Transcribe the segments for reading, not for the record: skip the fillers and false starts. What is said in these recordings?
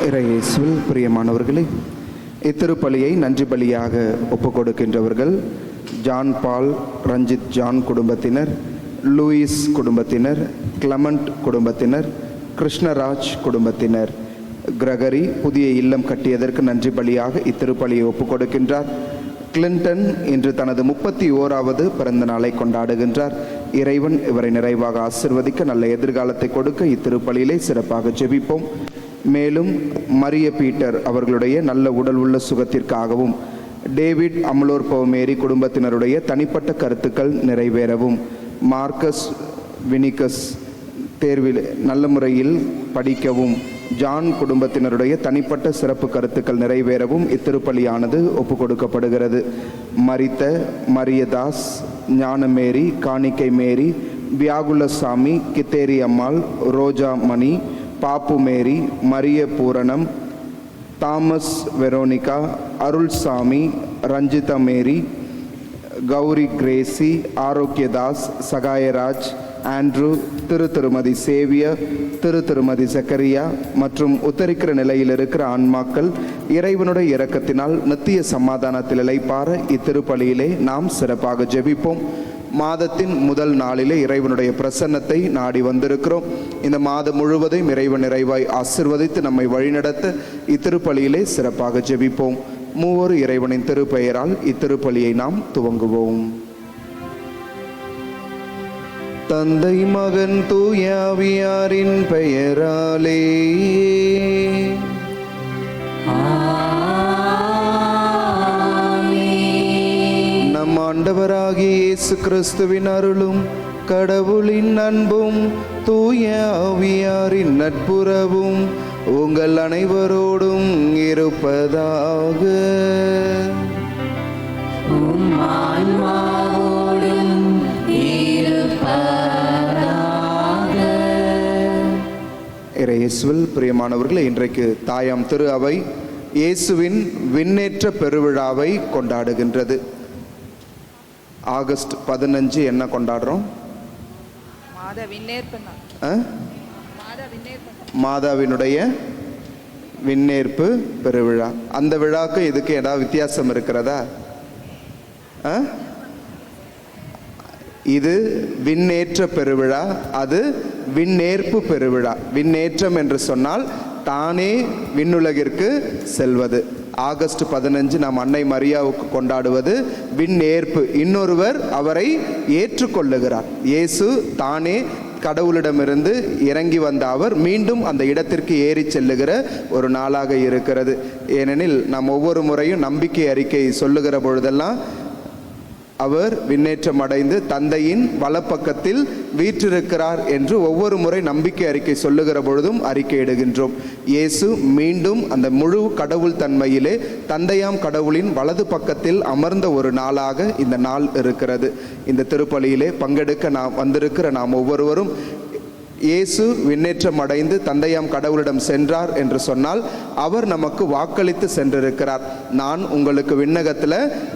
இறையேசுவில் பிரியமானவர்களே, இத்திருப்பலியை நன்றி பலியாக ஒப்புக்கொடுக்கின்றவர்கள் ஜான் பால் ரஞ்சித் ஜான் குடும்பத்தினர், லூயிஸ் குடும்பத்தினர், கிளமண்ட் குடும்பத்தினர், கிருஷ்ணராஜ் குடும்பத்தினர். கிரகரி புதிய இல்லம் கட்டியதற்கு நன்றி பலியாக இத்திருப்பலியை ஒப்புக்கொடுக்கின்றார். கிளின்டன் இன்று தனது 31வது பிறந்த நாளை கொண்டாடுகின்றார். இறைவன் இவரை நிறைவாக ஆசிர்வதிக்க நல்ல எதிர்காலத்தை கொடுக்க இத்திருப்பலியிலே சிறப்பாக ஜெபிப்போம். மேலும் மரிய பீட்டர் அவர்களுடைய நல்ல உடல் உள்ள சுகத்திற்காகவும், டேவிட் அமலோர் பவுமேரி குடும்பத்தினருடைய தனிப்பட்ட கருத்துக்கள் நிறைவேறவும், மார்க்கஸ் வினிகஸ் தேர்வில் நல்ல முறையில் படிக்கவும், ஜான் குடும்பத்தினருடைய தனிப்பட்ட சிறப்பு கருத்துக்கள் நிறைவேறவும் இத்திருப்பலியானது ஒப்புக்கொடுக்கப்படுகிறது. மரித்த மரியதாஸ், ஞானமேரி, காணிக்கை மேரி, வியாகுலசாமி, கித்தேரி அம்மாள், ரோஜா மணி, பாப்பு மேரி, மரிய பூரணம், தாமஸ் வெரோனிகா, அருள்சாமி, ரஞ்சிதா மேரி, கௌரி கிரேசி, ஆரோக்கியதாஸ், சகாயராஜ், ஆண்ட்ரூ, திருமதி சேவியர், திருமதி ஜக்கரியா மற்றும் உத்தரிக்கிற நிலையில் இருக்கிற ஆன்மாக்கள் இறைவனுடைய இரக்கத்தினால் நித்திய சமாதானத்தில் இளைப்பாற இத்திருப்பலியிலே நாம் சிறப்பாக ஜெபிப்போம். மாதத்தின் முதல் நாளிலே இறைவனுடைய பிரசன்னத்தை நாடி வந்திருக்கிறோம். இந்த மாதம் முழுவதும் இறைவன் நிறைவாய் ஆசிர்வதித்து நம்மை வழிநடத்த இத்திருப்பலியிலே சிறப்பாக ஜெபிப்போம். மூவொரு இறைவனின் திருப்பெயரால் இத்திருப்பலியை நாம் துவங்குவோம். தந்தை, மகன், தூய ஆவியாரின் பெயராலே நம் ஆண்டவராகிய இயேசு கிறிஸ்துவின் அருளும் கடவுளின் அன்பும் தூய ஆவியாரின் நட்புறவும் உங்கள் அனைவரோடும் இருப்பதாக. இயேசுவில் பிரியமானவர்களே, இன்றைக்கு தாயாம் திரு அவை இயேசுவின் விண்ணேற்ற பெருவிழாவை கொண்டாடுகின்றது. ஆகஸ்ட் 15 என்ன கொண்டாடுறோம்? மாதாவினுடைய விண்ணேற்பு பெருவிழா. அந்த விழாக்கு இதுக்கு ஏதாவது வித்தியாசம் இருக்கிறதா? இது விண்ணேற்ற பெருவிழா, அது விண்ணேற்பு பெருவிழா. விண்ணேற்றம் என்று சொன்னால் தானே விண்ணுலகிற்கு செல்வது. ஆகஸ்ட் 15 நாம் அன்னை மரியாவுக்கு கொண்டாடுவது விண்ணேற்பு. இன்னொருவர் அவரை ஏற்றுக்கொள்ளுகிறார். இயேசு தானே கடவுளிடமிருந்து இறங்கி வந்த அவர் மீண்டும் அந்த இடத்திற்கு ஏறி செல்லுகிற ஒரு நாளாக இருக்கிறது. ஏனெனில் நாம் ஒவ்வொரு முறையும் நம்பிக்கை அறிக்கை சொல்லுகிற பொழுதெல்லாம் அவர் விண்ணேற்றம் அடைந்து தந்தையின் வலப்பக்கத்தில் வீற்றிருக்கிறார் என்று ஒவ்வொரு முறை நம்பிக்கை அறிக்கை சொல்லுகிற பொழுதும் அறிக்கையிடுகின்றோம். இயேசு மீண்டும் அந்த முழு கடவுள் தன்மையிலே தந்தையாம் கடவுளின் வலது பக்கத்தில் அமர்ந்த ஒரு நாளாக இந்த நாள் இருக்கிறது. இந்த திருப்பலியிலே பங்கெடுக்க நாம் வந்திருக்கிற நாம் ஒவ்வொருவரும் இயேசு விண்ணேற்றம் அடைந்து தந்தையாம் கடவுளிடம் சென்றார் என்று சொன்னால் அவர் நமக்கு வாக்களித்து சென்றிருக்கிறார். நான் உங்களுக்கு விண்ணகத்தில்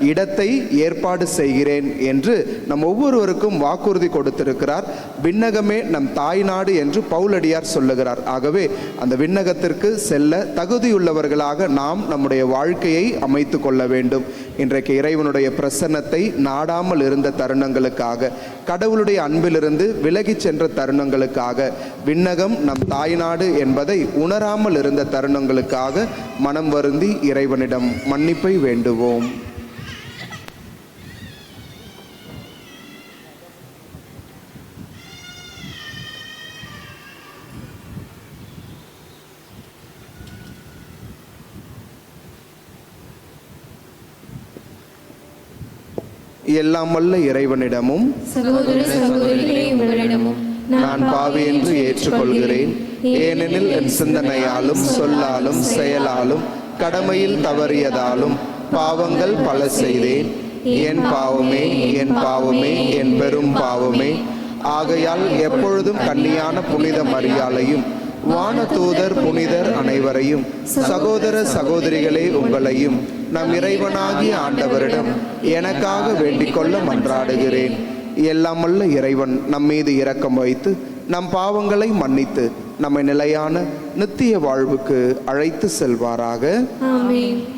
இடத்தை ஏற்பாடு செய்கிறேன் என்று நம் ஒவ்வொருவருக்கும் வாக்குறுதி கொடுத்திருக்கிறார். விண்ணகமே நம் தாய்நாடு என்று பவுலடியார் சொல்லுகிறார். ஆகவே அந்த விண்ணகத்திற்கு செல்ல தகுதியுள்ளவர்களாக நாம் நம்முடைய வாழ்க்கையை அமைத்து கொள்ள வேண்டும். இன்றைக்கு இறைவனுடைய பிரசன்னத்தை நாடாமல் இருந்த தருணங்களுக்காக, கடவுளுடைய அன்பிலிருந்து விலகி சென்ற தருணங்களுக்காக, விண்ணகம் நம் தாய்நாடு என்பதை உணராமல் இருந்த தருணங்களுக்காக மனம் வருந்தி இறைவனிடம் மன்னிப்பை வேண்டுவோம். எல்லாம் வல்ல இறைவனிடமும் நான் பாவி என்று ஏற்றுக்கொள்கிறேன். ஏனெனில் என் சிந்தனையாலும் சொல்லாலும் செயலாலும் கடமையில் தவறியதாலும் பாவங்கள் பல செய்தேன். என் பாவமே, என் பாவமே, என் பெரும் பாவமே. ஆகையால் எப்பொழுதும் கன்னியான புனித மரியாளையும் வானதூதர் புனிதர் அனைவரையும், சகோதர சகோதரிகளே உங்களையும் நம் இறைவனாகிய ஆண்டவரிடம் எனக்காக வேண்டிக் கொள்ள மன்றாடுகிறேன். எல்லாமல்ல இறைவன் நம் மீது இரக்கம் வைத்து நம் பாவங்களை மன்னித்து நம்மை நிலையான நித்திய வாழ்வுக்கு அழைத்து செல்வாராக. ஆமென்.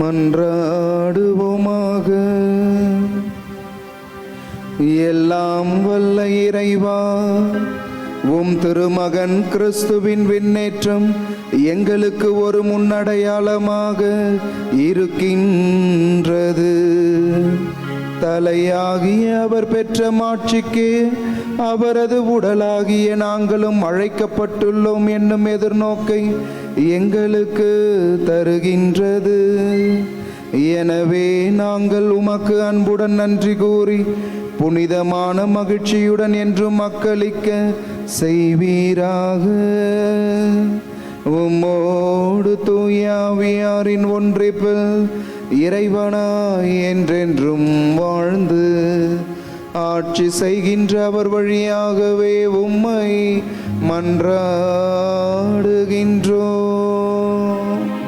மன்றாடுவோமாக. எல்லாம் வல்ல இறைவா, உம் திருமகன் கிறிஸ்துவின் விண்ணேற்றம் எங்களுக்கு ஒரு முன்னடையாளமாக இருக்கின்றது. தலையாகிய அவர் பெற்ற மாட்சிக்கு அவரது உடலாகிய நாங்களும் அழைக்கப்பட்டுள்ளோம் என்னும் எதிர்நோக்கை எங்களுக்கு தருகின்றது. எனவே நாங்கள் உமக்கு அன்புடன் நன்றி கூறி புனிதமான மகிழ்ச்சியுடன் என்றும் மக்களிக்க செய்வீராக. உம்மோடு தூயாவியாரின் ஒன்றிப்பில் இறைவனாய் என்றென்றும் வாழ்ந்து ஆட்சி செய்கின்ற அவர் வழியாகவே உம்மை மன்றாடுகின்றோம்.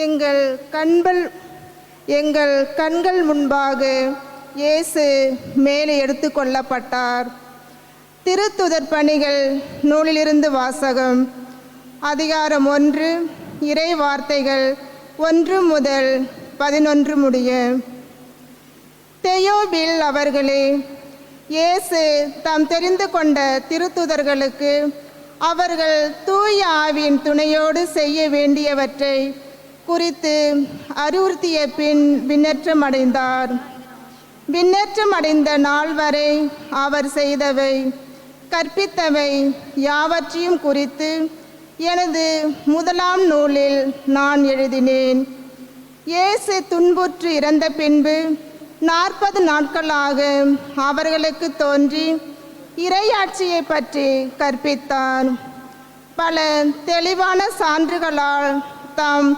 எங்கள் கண்கள் முன்பாக இயேசு மேலே எடுத்து கொள்ளப்பட்டார். திருத்துதர் பணிகள் நூலிலிருந்து வாசகம். அதிகாரம் 1, இறை வார்த்தைகள் 1 முதல் 11 முடிய. தெயோபில் அவர்களே, இயேசு தாம் தெரிந்து கொண்ட திருத்துதர்களுக்கு அவர்கள் தூய ஆவியின் துணையோடு செய்ய வேண்டியவற்றை குறித்து அறிவுறுத்திய பின் விண்ணேற்றம் அடைந்தார். விண்ணேற்றம் அடைந்த நாள் வரை அவர் செய்தவை, கற்பித்தவை யாவற்றையும் குறித்து எனது முதலாம் நூலில் நான் எழுதினேன். இயேசு துன்புற்று இறந்த பின்பு 40 நாட்களாக அவர்களுக்கு தோன்றி இறையாட்சியை பற்றி கற்பித்தார். பல தெளிவான சான்றுகளால் தாம்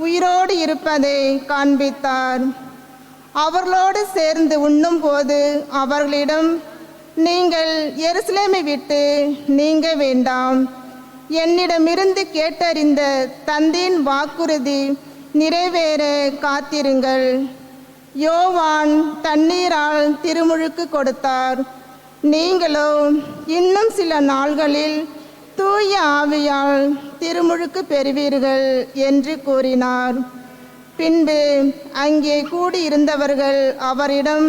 உயிரோடு இருப்பதை காண்பித்தார். அவர்களோடு சேர்ந்து உண்ணும் போது அவர்களிடம், நீங்கள் எருசலேமை விட்டு நீங்க வேண்டாம், என்னிடமிருந்து கேட்டறிந்த தந்தையின் வாக்குறுதி நிறைவேற காத்திருங்கள். யோவான் தண்ணீரால் திருமுழுக்கு கொடுத்தார், நீங்களோ இன்னும் சில நாள்களில் தூய ஆவியால் திருமுழுக்கு பெறுவீர்கள் என்று கூறினார். பின்பு அங்கே கூடியிருந்தவர்கள் அவரிடம்,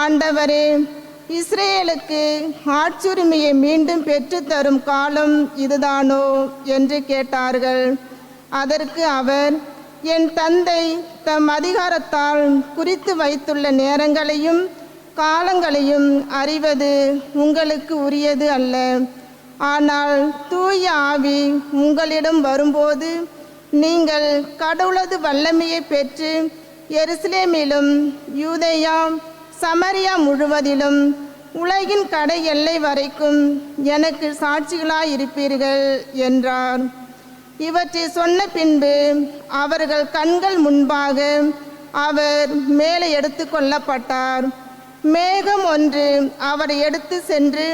ஆண்டவரே, இஸ்ரேலுக்கு ஆட்சியுரிமையை மீண்டும் பெற்றுத்தரும் காலம் இதுதானோ என்று கேட்டார்கள். அதற்கு அவர், என் தந்தை தம் அதிகாரத்தால் குறித்து வைத்துள்ள நேரங்களையும் காலங்களையும் அறிவது உங்களுக்கு உரியது அல்ல. ஆனால் தூய ஆவி உங்களிடம் வரும்போது நீங்கள் கடவுளது வல்லமையை பெற்று எருசலேமிலும் யூதேயா சமரியா முழுவதிலும் உலகின் கடை எல்லை வரைக்கும் எனக்கு சாட்சிகளாயிருப்பீர்கள் என்றார். இவற்றை சொன்ன பின்பு அவர்கள் கண்கள் முன்பாக அவர் மேலே எடுத்து கொள்ளப்பட்டார். மேகம் ஒன்று அவரை எடுத்து சென்று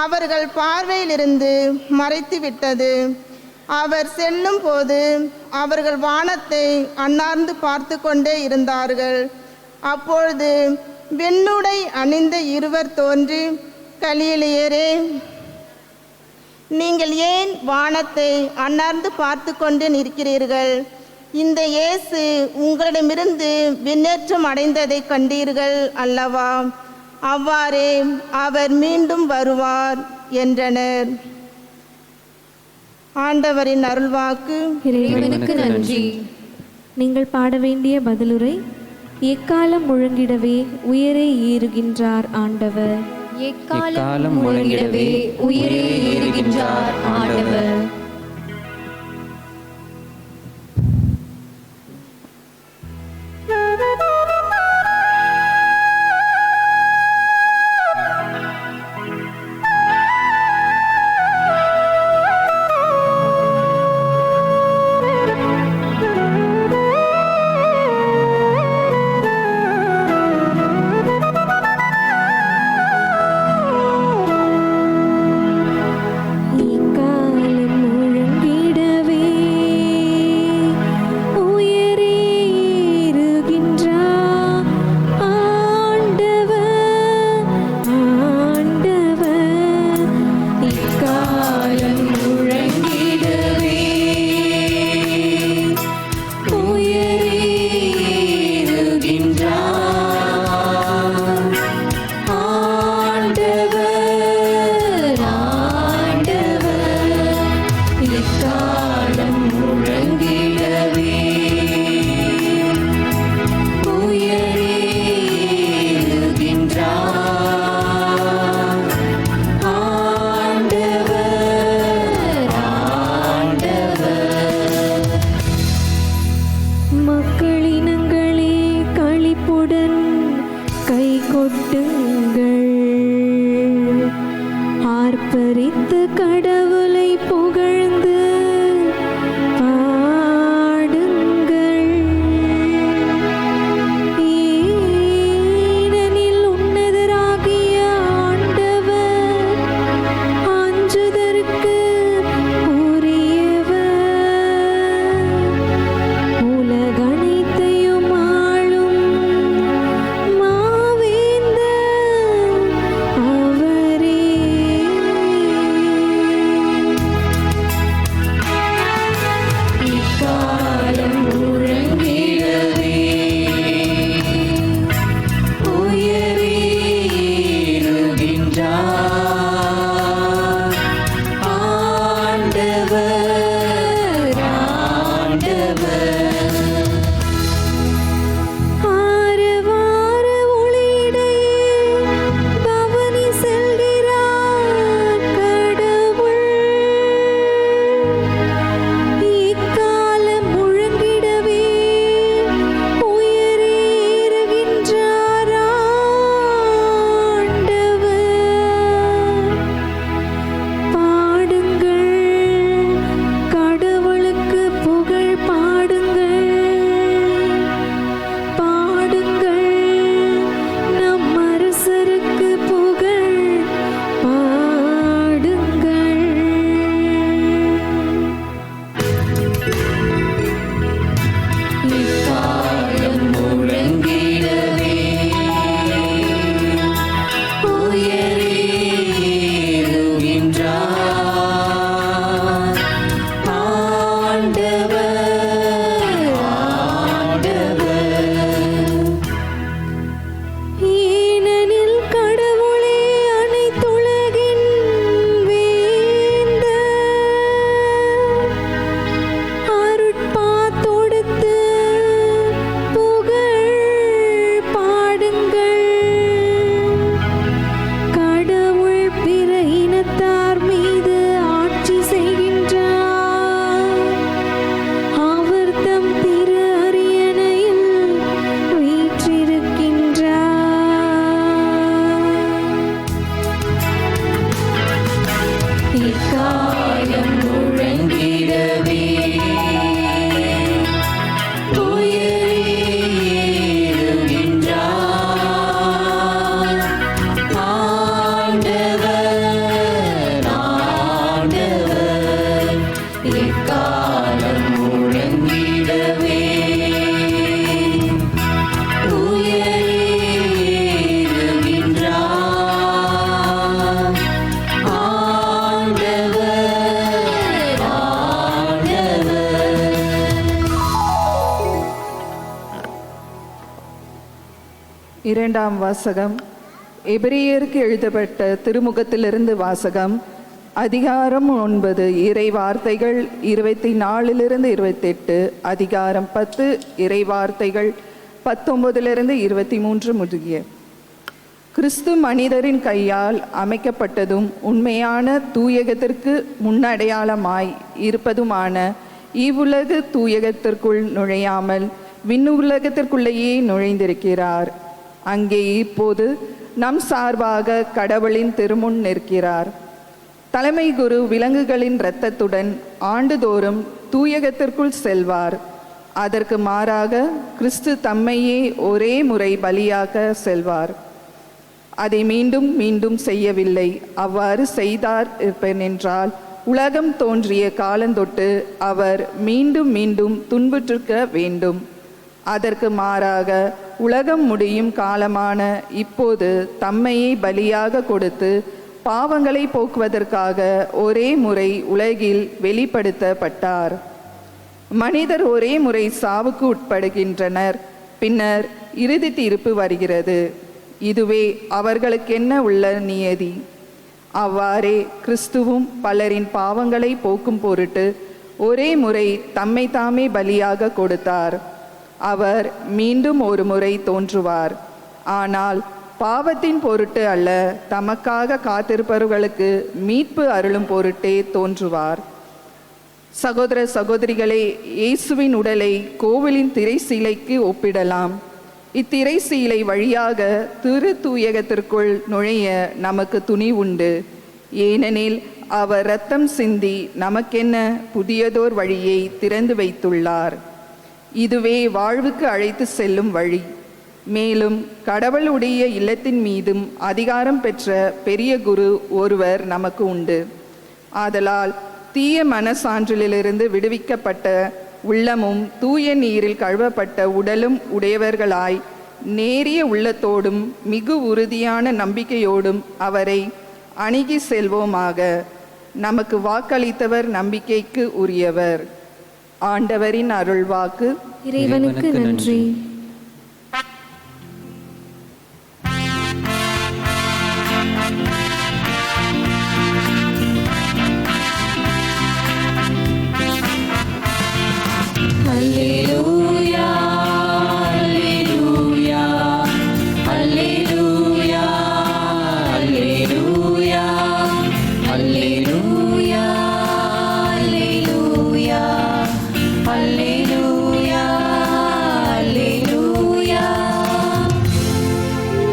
அவர்கள் பார்வையிலிருந்து மறைத்து விட்டது. அவர் செல்லும் போது அவர்கள் வானத்தை அண்ணார்ந்து பார்த்து கொண்டே இருந்தார்கள். அப்பொழுது வெண்ணுடை அணிந்த இருவர் தோன்றி, கலிலேயரே, நீங்கள் ஏன் வானத்தை அண்ணார்ந்து பார்த்து கொண்டு நிற்கிறீர்கள்? இந்த இயேசு உங்களிடமிருந்து விண்ணேற்றம் அடைந்ததை கண்டீர்கள் அல்லவா? அவ்வாறே அவர் மீண்டும் வருவார் என்றனர். ஆண்டவரின் அருள்வாக்கு. இறைவனுக்கு நன்றி. நீங்கள் பாட வேண்டிய பதிலுரை. எக்காலம் முழங்கிடவே உயரே ஏறுகின்றார் ஆண்டவர். எக்காலம் முழங்கிடவே உயரே ஏறுகின்றார் ஆண்டவர். எக்காலம் முழங்கிடவே உயர்கின்றார் ஆண்டவர் ஆண்டவர். இரண்டாம் வாசகம். எபிரேயருக்கு எழுதப்பட்ட திருமுகத்திலிருந்து வாசகம். அதிகாரம் 9 இறை வார்த்தைகள் 24 28, அதிகாரம் 10 இறை வார்த்தைகள் 19 23 முடிய. கிறிஸ்து மனிதரின் கையால் அமைக்கப்பட்டதும் உண்மையான தூயகத்திற்கு முன்னடையாளமாய் இருப்பதுமான இவ்வுலகு தூயகத்திற்குள் நுழையாமல் விண்ணுலகத்திற்குள்ளேயே நுழைந்திருக்கிறார். அங்கே இப்போது நம் சார்பாக கடவுளின் திருமுன் நிற்கிறார். தலைமை குரு விலங்குகளின் இரத்தத்துடன் ஆண்டுதோறும் தூயகத்திற்குள் செல்வார். அதற்கு மாறாக கிறிஸ்து தம்மையே ஒரே முறை பலியாக செல்வார். அதை மீண்டும் மீண்டும் செய்யவில்லை. அவ்வாறு செய்தார் இருப்பென்றால் உலகம் தோன்றிய காலந்தொட்டு அவர் மீண்டும் மீண்டும் துன்புற்றிருக்க வேண்டும். அதற்கு மாறாக உலகம் முடியும் காலமான இப்போது தம்மையே பலியாக கொடுத்து பாவங்களை போக்குவதற்காக ஒரே முறை உலகில் வெளிப்படுத்தப்பட்டார். மனிதர் ஒரே முறை சாவுக்கு உட்படுகின்றனர். பின்னர் இறுதி தீர்ப்பு வருகிறது. இதுவே அவர்களுக்கென்ன உள்ள நியதி. அவ்வாறே கிறிஸ்துவும் பலரின் பாவங்களை போக்கும் பொருட்டு ஒரே முறை தம்மை தாமே பலியாக கொடுத்தார். அவர் மீண்டும் ஒரு முறை தோன்றுவார். ஆனால் பாவத்தின் பொருட்டு அல்ல, தமக்காக காத்திருப்பவர்களுக்கு மீட்பு அருளும் பொருட்டே தோன்றுவார். சகோதர சகோதரிகளே, இயேசுவின் உடலை கோவிலின் திரைசீலைக்கு ஒப்பிடலாம். இத்திரைசீலை வழியாக திரு தூயகத்திற்குள் நுழைய நமக்கு துணி உண்டு. ஏனெனில் அவர் இரத்தம் சிந்தி நமக்கென்ன புதியதோர் வழியை திறந்து வைத்துள்ளார். இதுவே வாழ்வுக்கு அழைத்து செல்லும் வழி. மேலும் கடவுளுடைய இல்லத்தின் மீதும் அதிகாரம் பெற்ற பெரிய குரு ஒருவர் நமக்கு உண்டு. ஆதலால் தீய மனசான்றிலிருந்து விடுவிக்கப்பட்ட உள்ளமும் தூய நீரில் கழுவப்பட்ட உடலும் உடையவர்களாய் நேரிய உள்ளத்தோடும் மிகு உறுதியான நம்பிக்கையோடும் அவரை அணுகி செல்வோமாக. நமக்கு வாக்களித்தவர் நம்பிக்கைக்கு உரியவர். ஆண்டவரின் அருள்வாக்கு. இறைவனுக்கு நன்றி. அல்லேலூயா அல்லேலூயா அல்லேலூயா அல்லேலூயா அல்லேலூயா அல்லேலூயா அல்லேலூயா அல்லேலூயா.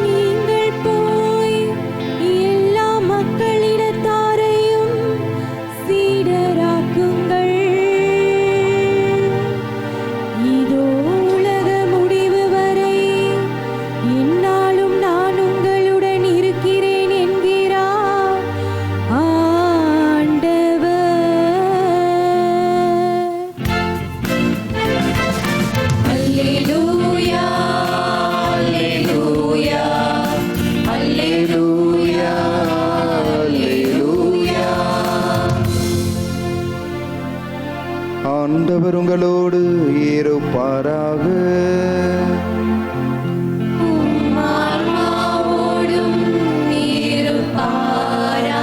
நீங்கள் போய் எல்லா மக்களிடத்தாரையும் சீடராக்குங்கள். இதோ உலக முடிவு வரை எந்நாளும் நான் உங்களுடன் இருக்கிறேன் என்கிறார் ஆண்டவர். அல்லேலூயா அல்லேலூயா அல்லேலூயா அல்லேலூயா. ஆண்டவர் உங்களோடு இருப்பாராக. ஆன்மாவோடும் இருப்பாராக.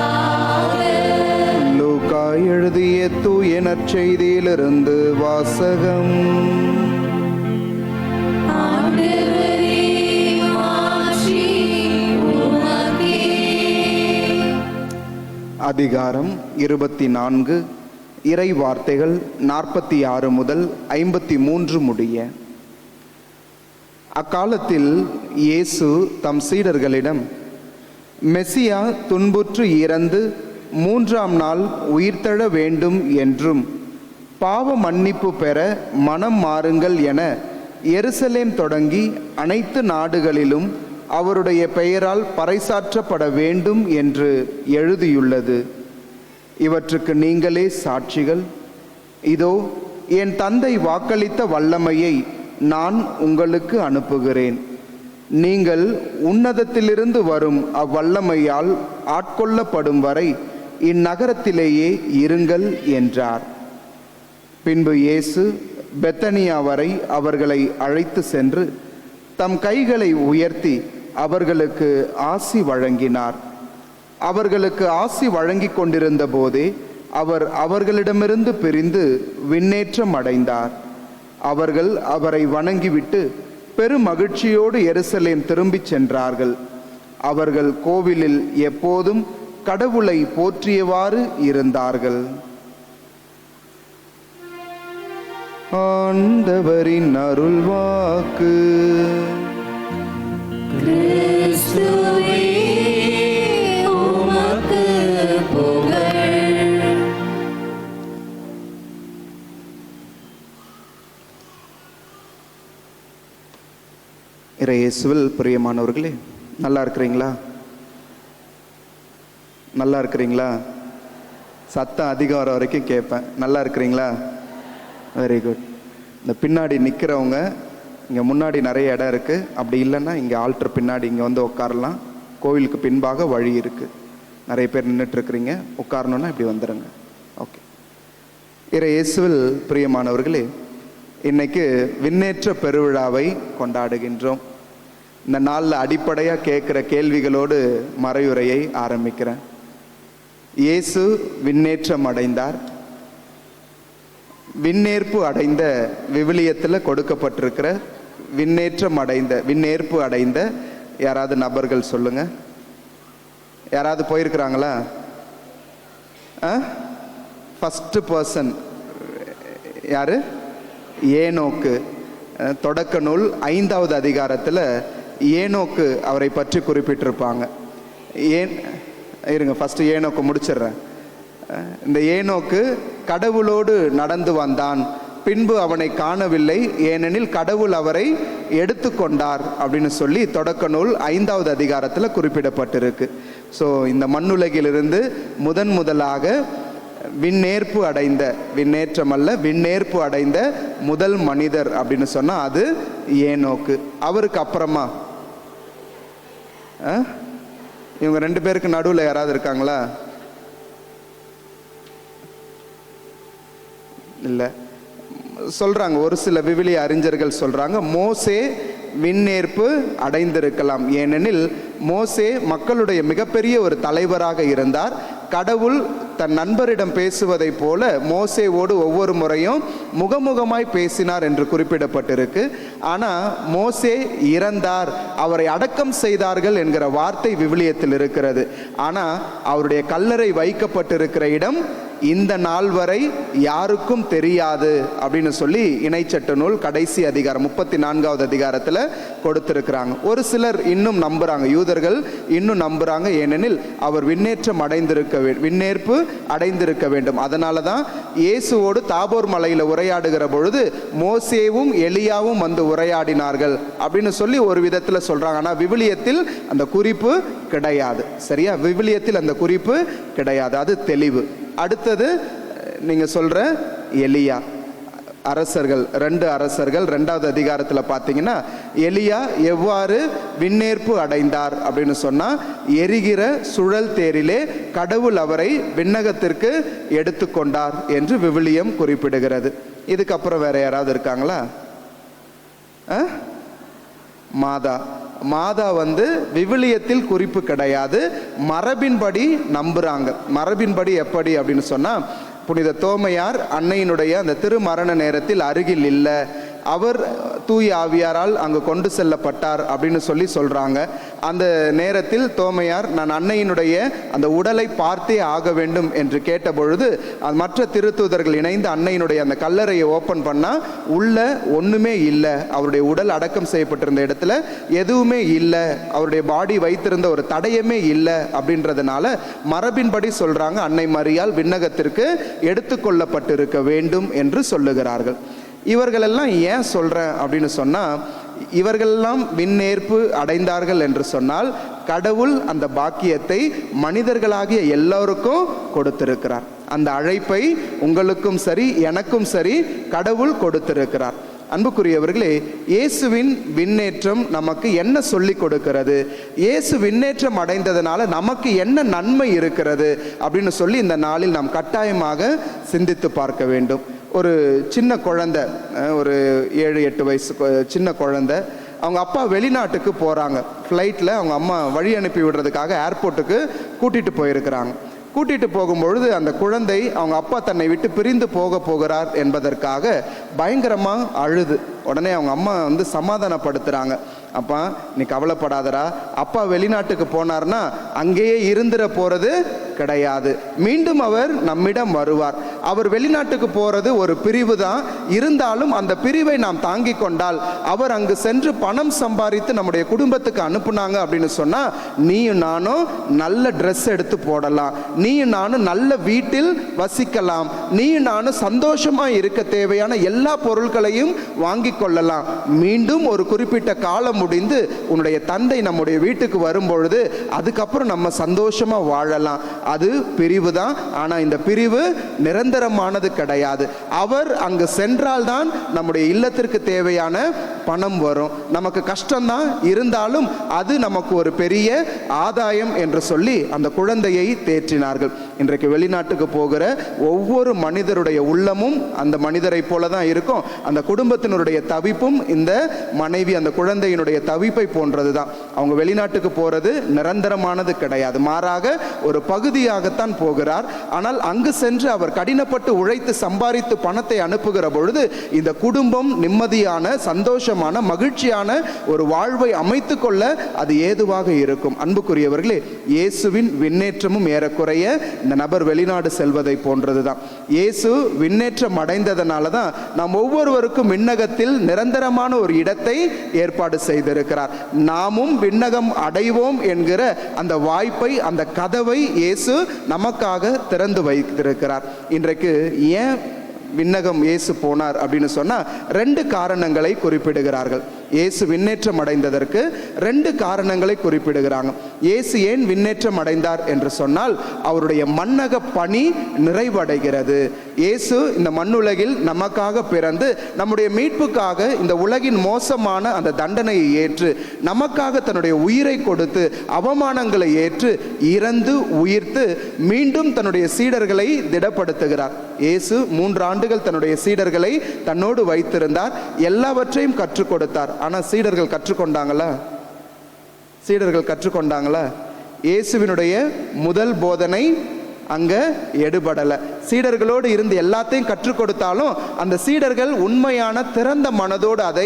லூக்கா எழுதிய தூய நற்செய்தியிலிருந்து வாசகம். ஆண்டவரே, மாட்சி உமக்கே. அதிகாரம் 24 இறை வார்த்தைகள் 46 முதல் 53 முடிய. அக்காலத்தில் இயேசு தம் சீடர்களிடம், மெசியா துன்புற்று இறந்து 3ஆம் நாள் உயிர்த்தெழ வேண்டும் என்றும் பாவ மன்னிப்பு பெற மனம் மாறுங்கள் என எருசலேம் தொடங்கி அனைத்து நாடுகளிலும் அவருடைய பெயரால் பறைசாற்றப்பட வேண்டும் என்று எழுதியுள்ளது. இவற்றுக்கு நீங்களே சாட்சிகள். இதோ என் தந்தை வாக்களித்த வல்லமையை நான் உங்களுக்கு அனுப்புகிறேன். நீங்கள் உன்னதத்திலிருந்து வரும் அவ்வல்லமையால் ஆட்கொள்ளப்படும் வரை இந்நகரத்திலேயே இருங்கள் என்றார். பின்பு இயேசு பெத்தனியா வரை அவர்களை அழைத்து சென்று தம் கைகளை உயர்த்தி அவர்களுக்கு ஆசி வழங்கினார். அவர்களுக்கு ஆசி வழங்கி கொண்டிருந்த போதே அவர் அவர்களிடமிருந்து பிரிந்து விண்ணேற்றம் அடைந்தார். அவர்கள் அவரை வணங்கிவிட்டு பெரும் மகிழ்ச்சியோடு எருசலேம் திரும்பிச் சென்றார்கள். அவர்கள் கோவிலில் எப்போதும் கடவுளை போற்றியவாறு இருந்தார்கள். ஆண்டவரின் அருள்வாக்கு. கிறிஸ்துவே உமக்கு புகழ். இயேசுவில் பிரியமானவர்களே, நல்லா இருக்கிறீங்களா? நல்லா இருக்கிறீங்களா? சத்தம் அதிகாரம் வரைக்கும் கேட்பேன். நல்லா இருக்கிறீங்களா? Very good. இந்த பின்னாடி நிற்கிறவங்க, இங்கே முன்னாடி நிறைய இடம் இருக்குது. அப்படி இல்லைன்னா இங்கே ஆல்டர் பின்னாடி இங்கே வந்து உட்காரலாம். கோவிலுக்கு பின்பாக வழி இருக்குது. நிறைய பேர் நின்றுட்டுருக்கிறீங்க. உட்காரணுன்னா இப்படி வந்துடுங்க. ஓகே. இயேசுவில் பிரியமானவர்களே, இன்னைக்கு விண்ணேற்ற பெருவிழாவை கொண்டாடுகின்றோம். இந்த நாளில் அடிப்படையாக கேட்குற கேள்விகளோடு மறையுரையை ஆரம்பிக்கிறேன். இயேசு விண்ணேற்றம் அடைந்தார். விண்ணேற்பு அடைந்த விவிலியத்தில் கொடுக்கப்பட்டிருக்கிற விண்ணேற்பு அடைந்த யாராவது நபர்கள் சொல்லுங்க. யாராவது போயிருக்கிறாங்களா? ஃபர்ஸ்ட் பர்சன் யாரு? ஏனோக்கு. தொடக்க நூல் 5வது அதிகாரத்தில் ஏனோக்கு அவரை பற்றி குறிப்பிட்டிருப்பாங்க. இருங்க, ஃபஸ்ட்டு ஏனோக்கு முடிச்சிடுறேன். இந்த ஏனோக்கு கடவுளோடு நடந்து வந்தான். பின்பு அவனை காணவில்லை, ஏனெனில் கடவுள் அவரை எடுத்துக்கொண்டார் அப்படின்னு சொல்லி தொடக்க நூல் 5வது அதிகாரத்தில் குறிப்பிடப்பட்டிருக்கு. ஸோ இந்த மண்ணுலகிலிருந்து முதலாக விண்ணேற்பு அடைந்த, விண்ணேற்றம் அல்ல, விண்ணேற்பு அடைந்த முதல் மனிதர் அப்படின்னு சொன்னால் அது ஏனோக்கு. அவருக்கு அப்புறமா இவங்க 2 பேருக்கு நடுவில் யாராவது இருக்காங்களா? இல்லை. சொல்கிறாங்க, ஒரு சில விவிலிய அறிஞர்கள் சொல்கிறாங்க, மோசே விண்ணேற்பு அடைந்திருக்கலாம். ஏனெனில் மோசே மக்களுடைய மிகப்பெரிய ஒரு தலைவராக இருந்தார். கடவுள் தன் நண்பரிடம் பேசுவதை போல மோசேவோடு ஒவ்வொரு முறையும் முகமுகமாய் பேசினார் என்று குறிப்பிடப்பட்டிருக்கு. ஆனால் மோசே இறந்தார், அவரை அடக்கம் செய்தார்கள் என்கிற வார்த்தை விவிலியத்தில் இருக்கிறது. ஆனால் அவருடைய கல்லறை வைக்கப்பட்டிருக்கிற இடம் இந்த நாள் வரை யாருக்கும் தெரியாது அப்படின்னு சொல்லி இணைச்சட்ட நூல் கடைசி அதிகாரம் 34வது அதிகாரத்தில் கொடுத்திருக்கிறாங்க. ஒரு சிலர் இன்னும் நம்புறாங்க, யூதர்கள் இன்னும் நம்புறாங்க. ஏனெனில் அவர் விண்ணேற்பு அடைந்திருக்க வேண்டும். அதனால தான் இயேசுவோடு தாபோர் மலையில் உரையாடுகிற பொழுது மோசேவும் எலியாவும் வந்து உரையாடினார்கள் அப்படின்னு சொல்லி ஒரு விதத்தில் சொல்றாங்க. ஆனால் விவிலியத்தில் அந்த குறிப்பு கிடையாது. சரியா? விவிலியத்தில் அந்த குறிப்பு கிடையாது. அது தெளிவு. அடுத்தது நீங்க சொல்ற எலியா. அரசர்கள் 2 அரசர்கள் 2வது அதிகாரத்தில் பார்த்தீங்கன்னா எலியா எவ்வாறு விண்ணேற்பு அடைந்தார் அப்படின்னு சொன்னால், எரிகிற சுழல் தேரிலே கடவுள் அவரை விண்ணகத்திற்கு எடுத்துக்கொண்டார் என்று விவிலியம் குறிப்பிடுகிறது. இதுக்கப்புறம் வேற யாராவது இருக்காங்களா? மாதா வந்து விவிலியத்தில் குறிப்பு கிடையாது, மரபின்படி நம்புறாங்க. மரபின்படி எப்படி அப்படின்னு சொன்னா, புனித தோமையார் அன்னையினுடைய அந்த திருமரண நேரத்தில் அருகில் இல்லை, அவர் தூய ஆவியாரால் அங்கு கொண்டு செல்லப்பட்டார் அப்படின்னு சொல்றாங்க. அந்த நேரத்தில் தோமையார், நான் அன்னையினுடைய அந்த உடலை பார்த்தே ஆக வேண்டும் என்று கேட்ட பொழுது மற்ற திருத்தூதர்கள் இணைந்து அன்னையினுடைய அந்த கல்லறையை ஓப்பன் பண்ணா உள்ள ஒண்ணுமே இல்லை. அவருடைய உடல் அடக்கம் செய்யப்பட்டிருந்த இடத்துல எதுவுமே இல்லை, அவருடைய பாடி வைத்திருந்த ஒரு தடயமே இல்லை. அப்படின்றதுனால மரபின்படி சொல்றாங்க, அன்னை மரியாள் விண்ணகத்திற்கு எடுத்துக்கொள்ளப்பட்டிருக்க வேண்டும் என்று சொல்லுகிறார்கள். இவர்களெல்லாம் ஏன் சொல்கிறேன் அப்படின்னு சொன்னால், இவர்களெல்லாம் விண்ணேற்பு அடைந்தார்கள் என்று சொன்னால் கடவுள் அந்த பாக்கியத்தை மனிதர்களாகிய எல்லோருக்கும் கொடுத்திருக்கிறார். அந்த அழைப்பை உங்களுக்கும் சரி எனக்கும் சரி கடவுள் கொடுத்திருக்கிறார். அன்புக்குரியவர்களே, இயேசுவின் விண்ணேற்றம் நமக்கு என்ன சொல்லி கொடுக்கிறது, இயேசு விண்ணேற்றம் அடைந்ததனால நமக்கு என்ன நன்மை இருக்கிறது அப்படின்னு சொல்லி இந்த நாளில் நாம் கட்டாயமாக சிந்தித்து பார்க்க வேண்டும். ஒரு சின்ன குழந்தை, ஒரு 7-8 வயசு சின்ன குழந்தை, அவங்க அப்பா வெளிநாட்டுக்கு போகிறாங்க. ஃப்ளைட்டில் அவங்க அம்மா வழி அனுப்பி விடுறதுக்காக ஏர்போர்ட்டுக்கு கூட்டிகிட்டு போயிருக்கிறாங்க. கூட்டிகிட்டு போகும்பொழுது அந்த குழந்தை அவங்க அப்பா தன்னை விட்டு பிரிந்து போகிறார் என்பதற்காக பயங்கரமாக அழுது. உடனே அவங்க அம்மா சமாதானப்படுத்துகிறாங்க. அப்பா நீ கவலைப்படாதரா, அப்பா வெளிநாட்டுக்கு போனார்னா அங்கேயே இருந்துட போகிறது கிடையாது, மீண்டும் அவர் நம்மிடம் வருவார். அவர் வெளிநாட்டுக்கு போகிறது ஒரு பிரிவு தான், இருந்தாலும் அந்த பிரிவை நாம் தாங்கி கொண்டால் அவர் அங்கு சென்று பணம் சம்பாதித்து நம்முடைய குடும்பத்துக்கு அனுப்புனாங்க அப்படின்னு சொன்னால் நீயும் நானும் நல்ல ட்ரெஸ் எடுத்து போடலாம், நீயும் நானும் நல்ல வீட்டில் வசிக்கலாம், நீயும் நானும் சந்தோஷமாக இருக்க தேவையான எல்லா பொருட்களையும் வாங்கி கொள்ளலாம். மீண்டும் ஒரு குறிப்பிட்ட காலம் முடிந்து உன்னுடைய தந்தை நம்முடைய வீட்டுக்கு வரும்பொழுது அதுக்கப்புறம் நம்ம சந்தோஷமா வாழலாம். அது பிரிவு தான், ஆனா இந்த பிரிவு நிரந்தரமானது கிடையாது. அவர் அங்கு சென்றால்தான் நம்முடைய இல்லத்திற்கு தேவையான பணம் வரும். நமக்கு கஷ்டம்தான், இருந்தாலும் அது நமக்கு ஒரு பெரிய ஆதாயம் என்று சொல்லி அந்த குழந்தையை தேற்றினார்கள். இன்றைக்கு வெளிநாட்டுக்கு போகிற ஒவ்வொரு மனிதருடைய உள்ளமும் அந்த மனிதரை போல தான் இருக்கும். அந்த குடும்பத்தினருடைய தவிப்பும் இந்த மனைவி அந்த குழந்தையினுடைய தவிப்பை போன்றது தான். அவங்க வெளிநாட்டுக்கு போறது நிரந்தரமானது கிடையாது, மாறாக ஒரு பகுதியாகத்தான் போகிறார். ஆனால் அங்கு சென்று அவர் கடினப்பட்டு உழைத்து சம்பாதித்து பணத்தை அனுப்புகிற பொழுது இந்த குடும்பம் நிம்மதியான சந்தோஷமான மகிழ்ச்சியான ஒரு வாழ்வை அமைத்து கொள்ள அது ஏதுவாக இருக்கும். அன்புக்குரியவர்களே, இயேசுவின் விண்ணேற்றமும் ஏறக்குறைய இந்த நபர் வெளிநாடு செல்வதை போன்றதுதான். இயேசு விண்ணேற்றம் அடைந்ததனால தான் நாம் ஒவ்வொருவருக்கும் விண்ணகத்தில் நிரந்தரமான ஒரு இடத்தை ஏற்பாடு செய்திருக்கிறார். நாமும் விண்ணகம் அடைவோம் என்கிற அந்த வாய்ப்பை, அந்த கதவை இயேசு நமக்காக திறந்து வைத்திருக்கிறார். இன்றைக்கு ஏன் விண்ணகம் இயேசு போனார் அப்படின்னு சொன்னா 2 காரணங்களை குறிப்பிடுகிறார்கள். இயேசு விண்ணேற்றம் அடைந்ததற்கு 2 காரணங்களை குறிப்பிடுகிறாங்க. இயேசு ஏன் விண்ணேற்றம் அடைந்தார் என்று சொன்னால் அவருடைய மண்ணக பணி நிறைவடைகிறது. இயேசு இந்த மண்ணுலகில் நமக்காக பிறந்து நம்முடைய மீட்புக்காக இந்த உலகின் மோசமான அந்த தண்டனையை ஏற்று நமக்காக தன்னுடைய உயிரை கொடுத்து அவமானங்களை ஏற்று இறந்து உயிர்த்து மீண்டும் தன்னுடைய சீடர்களை திடப்படுத்துகிறார். இயேசு 3 ஆண்டுகள் தன்னுடைய சீடர்களை தன்னோடு வைத்திருந்தார், எல்லாவற்றையும் கற்றுக் கொடுத்தார். ஆனால் சீடர்கள் கற்றுக்கொண்டாங்களா? இயேசுவினுடைய முதல் போதனை அங்க எடுபடலை. சீடர்களோடு இருந்து எல்லாத்தையும் கற்றுக் கொடுத்தாலும் அந்த சீடர்கள் உண்மையான திறந்த மனதோடு அதை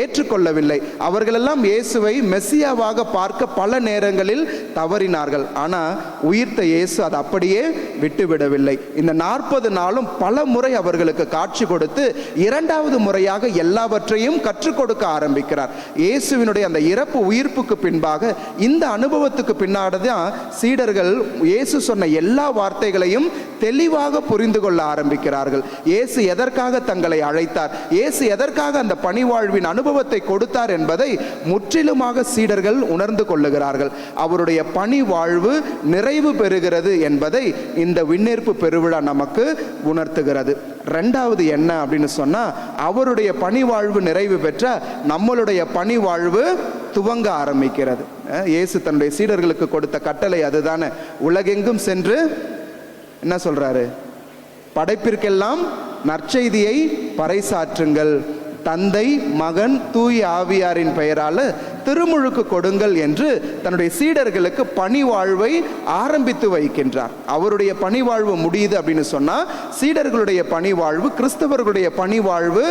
ஏற்றுக்கொள்ளவில்லை. அவர்களெல்லாம் இயேசுவை மெசியாவாக பார்க்க பல நேரங்களில் தவறினார்கள். ஆனால் உயிர்த்த இயேசு அதை அப்படியே விட்டுவிடவில்லை. இந்த 40 நாளும் பல முறை அவர்களுக்கு காட்சி கொடுத்து 2வது முறையாக எல்லாவற்றையும் கற்றுக் கொடுக்க ஆரம்பிக்கிறார். இயேசுவினுடைய அந்த இறப்பு உயிர்ப்புக்கு பின்பாக இந்த அனுபவத்துக்கு பின்னாடிதான் சீடர்கள் இயேசு சொன்ன எல்லா வார்த்தைகளையும் தெளிவாக புரிந்து கொள்ள ஆரம்பிக்கிறார்கள். இயேசு எதற்காக தங்களை அழைத்தார், இயேசு எதற்காக அந்த பணிவாழ்வின் அனுபவத்தை கொடுத்தார் என்பதை முற்றிலுமாக சீடர்கள் உணர்ந்து கொள்ளுகிறார்கள். அவருடைய பணி வாழ்வு நிறைவு பெறுகிறது என்பதை இந்த விண்ணேற்பு பெருவிழா நமக்கு உணர்த்துகிறது. 2வது என்ன அப்படின்னு சொன்னா, அவருடைய பணி வாழ்வு நிறைவு பெற்ற நம்மளுடைய பணி வாழ்வு துவங்க ஆரம்பிக்கிறது. இயேசு தன்னுடைய சீடர்களுக்கு கொடுத்த கட்டளை அதுதானே. உலகெங்கும் சென்று என்ன சொல்றாரு? படைப்பிற்கெல்லாம் நற்செய்தியை பறைசாற்றுங்கள், தந்தை மகன் தூய ஆவியாரின் பெயரால் திருமுழுக்கு கொடுங்கள் என்று தன்னுடைய சீடர்களுக்கு பணி வாழ்வை ஆரம்பித்து வைக்கின்றார். அவருடைய பணி வாழ்வு முடியுது அப்படின்னு சொன்னா சீடர்களுடைய பணி வாழ்வு, கிறிஸ்தவர்களுடைய பணி வாழ்வு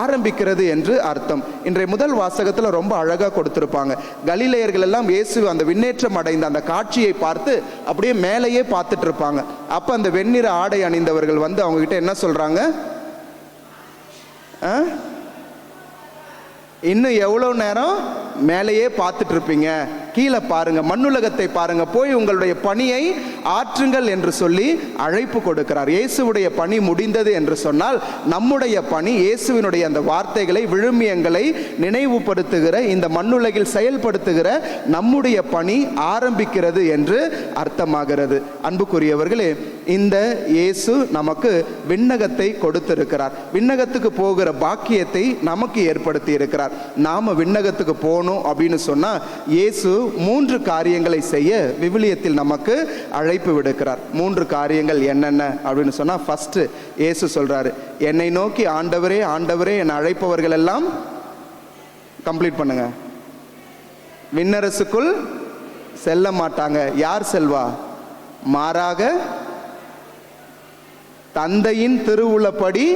ஆரம்பிக்கிறது என்று அர்த்தம். இன்றைய முதல் வாசகத்தில் ரொம்ப அழகா கொடுத்திருப்பாங்க. கலிலேயர்கள் எல்லாம் இயேசு அந்த விண்ணேற்றம் அடைந்த அந்த காட்சியை பார்த்து அப்படியே மேலேயே பார்த்துட்டு இருப்பாங்க. அப்ப அந்த வெண்ணிற ஆடை அணிந்தவர்கள் வந்து அவங்க கிட்ட என்ன சொல்றாங்க? இன்னும் எவ்வளோ நேரம் மேலேயே பார்த்துட்டு இருப்பீங்க, கீழே பாருங்க, மண்ணுலகத்தை பாருங்க, போய் உங்களுடைய பணியை ஆற்றுங்கள் என்று சொல்லி அழைப்பு கொடுக்கிறார். இயேசுவுடைய பணி முடிந்தது என்று சொன்னால் நம்முடைய பணி இயேசுவினுடைய அந்த வார்த்தைகளை, விழுமியங்களை நினைவுபடுத்துகிற, இந்த மண்ணுலகில் செயல்படுத்துகிற நம்முடைய பணி ஆரம்பிக்கிறது என்று அர்த்தமாகிறது. அன்புக்குரியவர்களே, இந்த இயேசு நமக்கு விண்ணகத்தை கொடுத்திருக்கிறார். விண்ணகத்துக்கு போகிற பாக்கியத்தை நமக்கு ஏற்படுத்தி இருக்கிறார். நாம விண்ணகத்துக்கு போகணும் அப்படின்னு சொன்னா இயேசு 3 காரியங்களை செய்ய விவிலியத்தில் நமக்கு அழைப்பு விடுக்கிறார். 3 காரியங்கள் என்னென்ன அப்படின்னு சொன்னா, ஃபர்ஸ்ட் இயேசு சொல்றாரு, என்னை நோக்கி ஆண்டவரே ஆண்டவரே என அழைப்பவர்கள் எல்லாம் கம்ப்ளீட் பண்ணுங்க, விண்ணரசுக்குள் செல்ல மாட்டாங்க. யார் செல்வா? மாறாக தந்தையின் திருவுளப்படி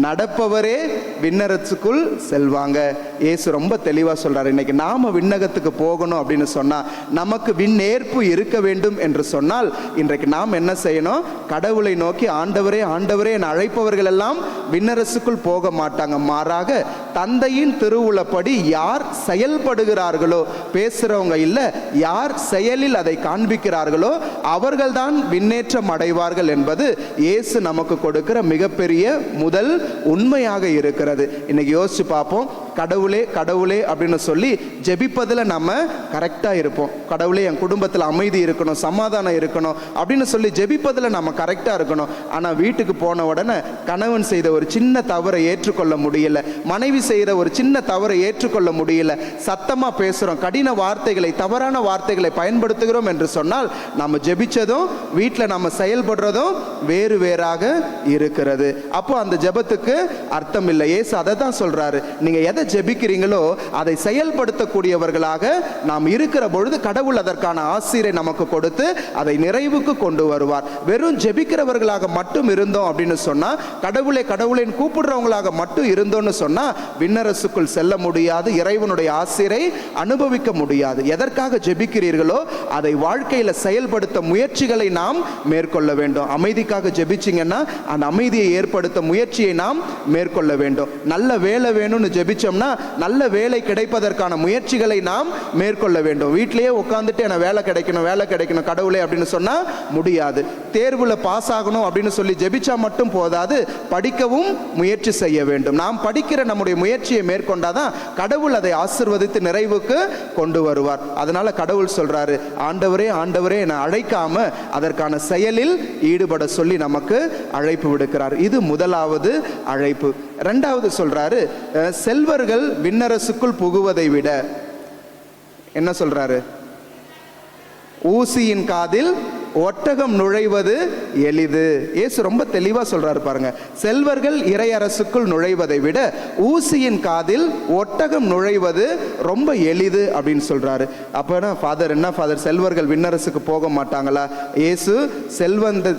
நடப்பவரே விண்ணரசுக்குள் செல்வாங்க. இயேசு ரொம்ப தெளிவாக சொல்றாரு. இன்னைக்கு நாம விண்ணகத்துக்கு போகணும் அப்படின்னு சொன்னா, நமக்கு விண்ணேற்பு இருக்க வேண்டும் என்று சொன்னால், இன்றைக்கு நாம் என்ன செய்யணும்? கடவுளை நோக்கி ஆண்டவரே ஆண்டவரே என அழைப்பவர்கள் எல்லாம் விண்ணரசுக்குள் போக மாட்டாங்க. மாறாக தந்தையின் திருவுளப்படி யார் செயல்படுகிறார்களோ, பேசுறவங்க இல்ல, யார் செயலில் அதை காண்பிக்கிறார்களோ அவர்கள்தான் விண்ணேற்றம் அடைவார்கள் என்பது இயேசு நமக்கு கொடுக்கிற மிகப்பெரிய முதல் உண்மையாக இருக்கிறது. இன்னைக்கு யோசிச்சு பார்ப்போம். கடவுளே கடவுளே அப்படின்னு சொல்லி ஜெபிப்பதில் நம்ம கரெக்டாக இருப்போம். கடவுளே என் குடும்பத்தில் அமைதி இருக்கணும், சமாதானம் இருக்கணும் அப்படின்னு சொல்லி ஜெபிப்பதில் நம்ம கரெக்டாக இருக்கணும். ஆனால் வீட்டுக்கு போன உடனே கணவன் செய்த ஒரு சின்ன தவறை ஏற்றுக்கொள்ள முடியல, மனைவி செய்கிற ஒரு சின்ன தவறை ஏற்றுக்கொள்ள முடியல, சத்தமாக பேசுகிறோம், கடின வார்த்தைகளை, தவறான வார்த்தைகளை பயன்படுத்துகிறோம் என்று சொன்னால் நம்ம ஜெபிச்சதும் வீட்டில் நம்ம செயல்படுறதும் வேறு வேறாக இருக்கிறது. அப்போ அந்த ஜெபத்துக்கு அர்த்தம் இல்லை. இயேசு அதை தான் சொல்றாரு. நீங்க எதை ஜெபிக்கிறீங்களோ அதை செயல்படுத்தக்கூடியவர்களாக நாம் இருக்கிற பொழுது கடவுள் அதற்கான ஆசீரை நமக்கு கொடுத்து அதை நிறைவுக்கு கொண்டு வருவார். வெறும் ஜெபிக்கிறவர்களாக மட்டும் இருந்தோம் அப்படின்னு சொன்னா, கடவுளை கடவுளைன்னு கூப்பிடுறவங்களாக மட்டும் இருந்தோம்னு சொன்னா விண்ணரசுக்குள் செல்ல முடியாது, இறைவனுடைய ஆசீரை அனுபவிக்க முடியாது. எதற்காக ஜெபிக்கிறீர்களோ அதை வாழ்க்கையில செயல்படுத்த முயற்சிகளை நாம் மேற்கொள்ள வேண்டும். அமைதிக்காக ஜெபிச்சிங்கன்னா அந்த அமைதியை ஏற்படுத்த முயற்சியை நாம் மேற்கொள்ள வேண்டும். நல்ல வேலை வேணும்னு ஜெபிச்சோம்னா நல்ல வேலை கிடைப்பதற்கான முயற்சிகளை நாம் மேற்கொள்ள வேண்டும். வீட்டிலேயே உட்கார்ந்துட்டு எனக்கு வேலை கிடைக்கணும் வேலை கிடைக்கணும் கடவுளே அப்படின்னு சொன்னா முடியாது. தேர்வுல பாஸ் ஆகணும் அப்படின்னு சொல்லி ஜெபிச்சா மட்டும் போதாது, படிக்கவும் முயற்சி செய்ய வேண்டும். நாம் படிக்கிற நம்முடைய முயற்சியை மேற்கொண்டாதான் கடவுள் அதை ஆசீர்வதித்து நிறைவுக்கு கொண்டு வருவார். அதனால கடவுள் சொல்றாரு, ஆண்டவரே ஆண்டவரே என அழைக்காம அதற்கான செயலில் ஈடுபட சொல்லி நமக்கு அழைப்பு விடுக்கிறார். இது முதலாவது அழைப்பு. இரண்டாவது சொல்றாரு, செல்வர்கள் விண்ணரசுக்குள் புகுவதை விட என்ன சொல்றாரு? ஊசியின் காதில் ஒட்டகம் நுழைவது எளிது. இயேசு ரொம்ப தெளிவாக சொல்றாரு பாருங்க. செல்வர்கள் இறையரசுக்குள் நுழைவதை விட ஊசியின் காதில் ஒட்டகம் நுழைவது ரொம்ப எளிது அப்படின்னு சொல்றாரு. அப்பனா ஃபாதர் என்ன ஃபாதர், செல்வர்கள் விண்ணரசுக்கு போக மாட்டாங்களா? இயேசு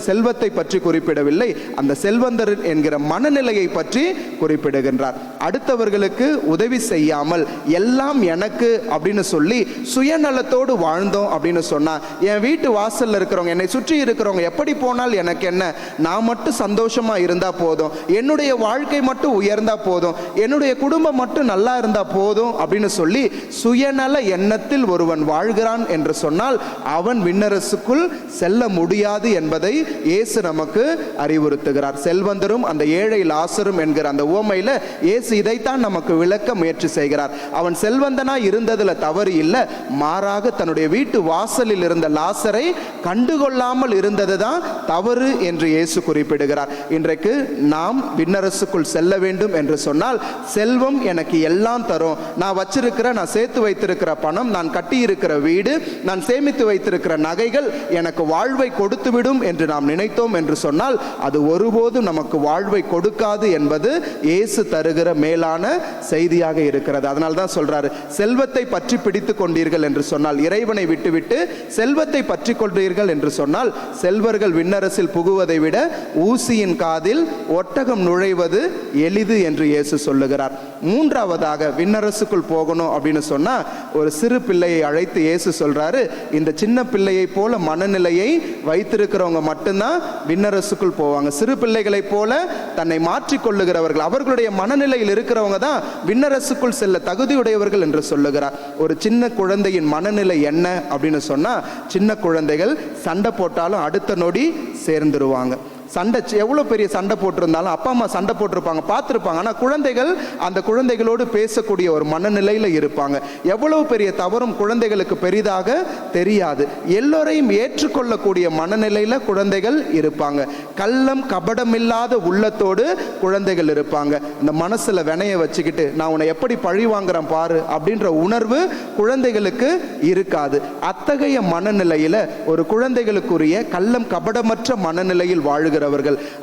செல்வத்தை பற்றி குறிப்பிடவில்லை, அந்த செல்வந்தர் என்கிற மனநிலையை பற்றி குறிப்பிடுகின்றார். அடுத்தவர்களுக்கு உதவி செய்யாமல் எல்லாம் எனக்கு அப்படின்னு சொல்லி சுயநலத்தோடு வாழ்ந்தோம் அப்படின்னு சொன்னா, என் வீட்டு வாசல்ல இருக்கிற என்னை சுற்றி இருக்கிறவங்க எப்படி போனால் எனக்கு என்ன, நான் மட்டும் சந்தோஷமா இருந்தா போதும், என்னுடைய வாழ்க்கை மட்டும் உயர்ந்தா போதும், என்னுடைய குடும்பம் மட்டும் நல்லா இருந்தா போதும் அப்படின்னு சொல்லி சுயநல எண்ணத்தில் ஒருவன் வாழ்கிறான் என்று சொன்னால் அவன் விண்ணரசுக்குள் செல்ல முடியாது என்பதை இயேசு நமக்கு அறிவுறுத்துகிறார். செல்வந்தரும் அந்த ஏழை லாசரும் என்கிற அந்த உவமையில இயேசு இதைத்தான் நமக்கு விளக்க முயற்சி செய்கிறார். அவன் செல்வந்தனா இருந்ததுல தவறு இல்லை, மாறாக தன்னுடைய வீட்டு வாசலில் இருந்த லாசரை கண்டுகொள்ளாமல் இருந்ததுதான் தவறு என்று இயேசு குறிப்பிடுகிறார். இன்றைக்கு நாம் விண்ணரசுக்குள் செல்ல வேண்டும் என்று சொன்னால், செல்வம் எனக்கு எல்லாம் தரும், நான் வச்சிருக்கிற, நான் சேர்த்து வைத்திருக்கிற பணம், நான் கட்டி இருக்கிற வீடு, நான் சேமித்து வைத்திருக்கிற நகைகள் எனக்கு வாழ்வை கொடுத்துவிடும் என்று நாம் நினைத்தோம் என்று சொன்னால் அது ஒருபோதும் நமக்கு வாழ்வை கொடுக்காது என்பது இயேசு தருகிற மேலான செய்தியாக இருக்கிறது. அதனால தான் சொல்றாரு, செல்வத்தை பற்றி பிடித்து கொண்டீர்கள் என்று சொன்னால், இறைவனை விட்டுவிட்டு செல்வத்தை பற்றி கொண்டீர்கள் என்று என்று சொன்னால் செல்வர்கள் விண்ணரசில் புகுவதை விட ஊசியின் காதில் ஒட்டகம் நுழைவது எளிது என்று இயேசு சொல்லுகிறார். மூன்றாவதாக விண்ணரசுக்குள் போகணும் அப்படின்னு சொன்னா ஒரு சிறு பிள்ளையை அழைத்து இயேசு சொல்றாரு, இந்த சின்ன பிள்ளையை போல மனநிலையை வைத்திருக்கிறவங்க மட்டும்தான் விண்ணரசுக்குள் போவாங்க. சிறு பிள்ளைகளை போல தன்னை மாற்றிக்கொள்ளுகிறவர்கள், அவர்களுடைய மனநிலையில் இருக்கிறவங்க தான் விண்ணரசுக்குள் செல்ல தகுதியுடையவர்கள் என்று சொல்லுகிறார். ஒரு சின்ன குழந்தையின் மனநிலை என்ன அப்படின்னு சொன்னா, சின்ன குழந்தைகள் சண்டை போட்டாலும் அடுத்த நொடி சேர்ந்துருவாங்க. சண்டை எவ்வளோ பெரிய சண்டை போட்டிருந்தாலும் அப்பா அம்மா சண்டை போட்டிருப்பாங்க, பார்த்துருப்பாங்க. ஆனால் குழந்தைகள் அந்த குழந்தைகளோடு பேசக்கூடிய ஒரு மனநிலையில் இருப்பாங்க. எவ்வளவு பெரிய தவறும் குழந்தைகளுக்கு பெரிதாக தெரியாது. எல்லோரையும் ஏற்றுக்கொள்ளக்கூடிய மனநிலையில் குழந்தைகள் இருப்பாங்க. கள்ளம் கபடமில்லாத உள்ளத்தோடு குழந்தைகள் இருப்பாங்க. இந்த மனசில் வினைய வச்சுக்கிட்டு நான் உன்னை எப்படி பழி வாங்குறேன் பாரு அப்படின்ற உணர்வு குழந்தைகளுக்கு இருக்காது. அத்தகைய மனநிலையில் ஒரு குழந்தைகளுக்குரிய கள்ளம் கபடமற்ற மனநிலையில் வாழுகிறவர்கள்,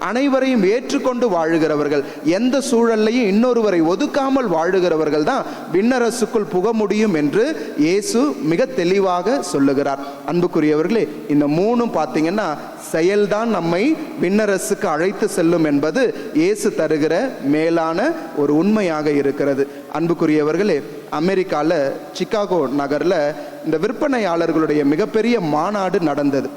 அனைவரையும் ஏற்றுக்கொண்டு வாழுகிறவர்கள், எந்த சூழலையும் இன்னொருவரை ஒதுக்காமல் வாழுகிறவர்கள் தான் விண்ணரசுக்குள் புக முடியும் என்று இயேசு மிக தெளிவாக சொல்லுகிறார். அன்புக்குரியவர்களே, இந்த மூணும் பார்த்தீங்கன்னா செயல்தான் நம்மை விண்ணரசுக்கு அழைத்து செல்லும் என்பது இயேசு தருகிற மேலான ஒரு உண்மையாக இருக்கிறது. அன்புக்குரியவர்களே, அமெரிக்காவில் சிகாகோ நகரில் இந்த விற்பனையாளர்களுடைய மிகப்பெரிய மாநாடு நடந்தது.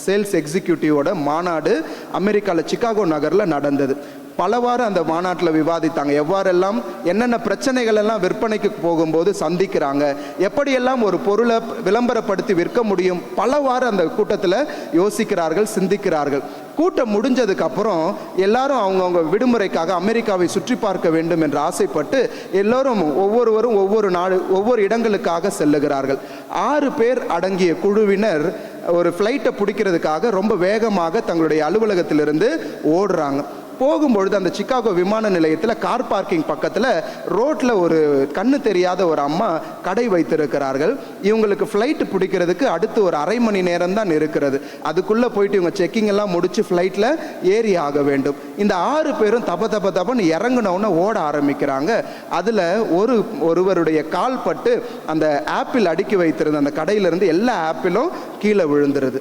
சேல்ஸ் எக்ஸிக்யூட்டிவோட மாநாடு அமெரிக்காவில் சிகாகோ நகரில் நடந்தது. பலவாறு அந்த மாநாட்டில் விவாதித்தாங்க. எவ்வாறெல்லாம் என்னென்ன பிரச்சனைகள் எல்லாம் விற்பனைக்கு போகும்போது சந்திக்கிறாங்க, எப்படியெல்லாம் ஒரு பொருளை விளம்பரப்படுத்தி விற்க முடியும், பலவாறு அந்த கூட்டத்தில் யோசிக்கிறார்கள், சிந்திக்கிறார்கள். கூட்டம் முடிஞ்சதுக்கு அப்புறம் எல்லாரும் அவங்கவுங்க விடுமுறைக்காக அமெரிக்காவை சுற்றி பார்க்க வேண்டும் என்று ஆசைப்பட்டு எல்லோரும் ஒவ்வொருவரும் ஒவ்வொரு இடங்களுக்காக செல்லுகிறார்கள். 6 பேர் அடங்கிய குழுவினர் ஒரு ஃப்ளைட்டை பிடிக்கிறதுக்காக ரொம்ப வேகமாக தங்களுடைய அலுவலகத்திலிருந்து ஓடுறாங்க. போகும்பொழுது அந்த சிகாகோ விமான நிலையத்தில் கார் பார்க்கிங் பக்கத்தில் ரோட்டில் ஒரு கண்ணு தெரியாத ஒரு அம்மா கடை வைத்திருக்கிறார்கள். இவங்களுக்கு ஃப்ளைட்டு பிடிக்கிறதுக்கு அடுத்து ஒரு அரை மணி நேரம் தான் இருக்கிறது. அதுக்குள்ளே போயிட்டு இவங்க செக்கிங் எல்லாம் முடித்து ஃப்ளைட்டில் ஏறி ஆக வேண்டும். இந்த 6 பேரும் தபன்னு இறங்கினவுன்னு ஓட ஆரம்பிக்கிறாங்க. அதில் ஒருவருடைய கால் பட்டு அந்த ஆப்பிள் அடுக்கி வைத்திருந்த அந்த கடையிலிருந்து எல்லா ஆப்பிளும் கீழே விழுந்துருது.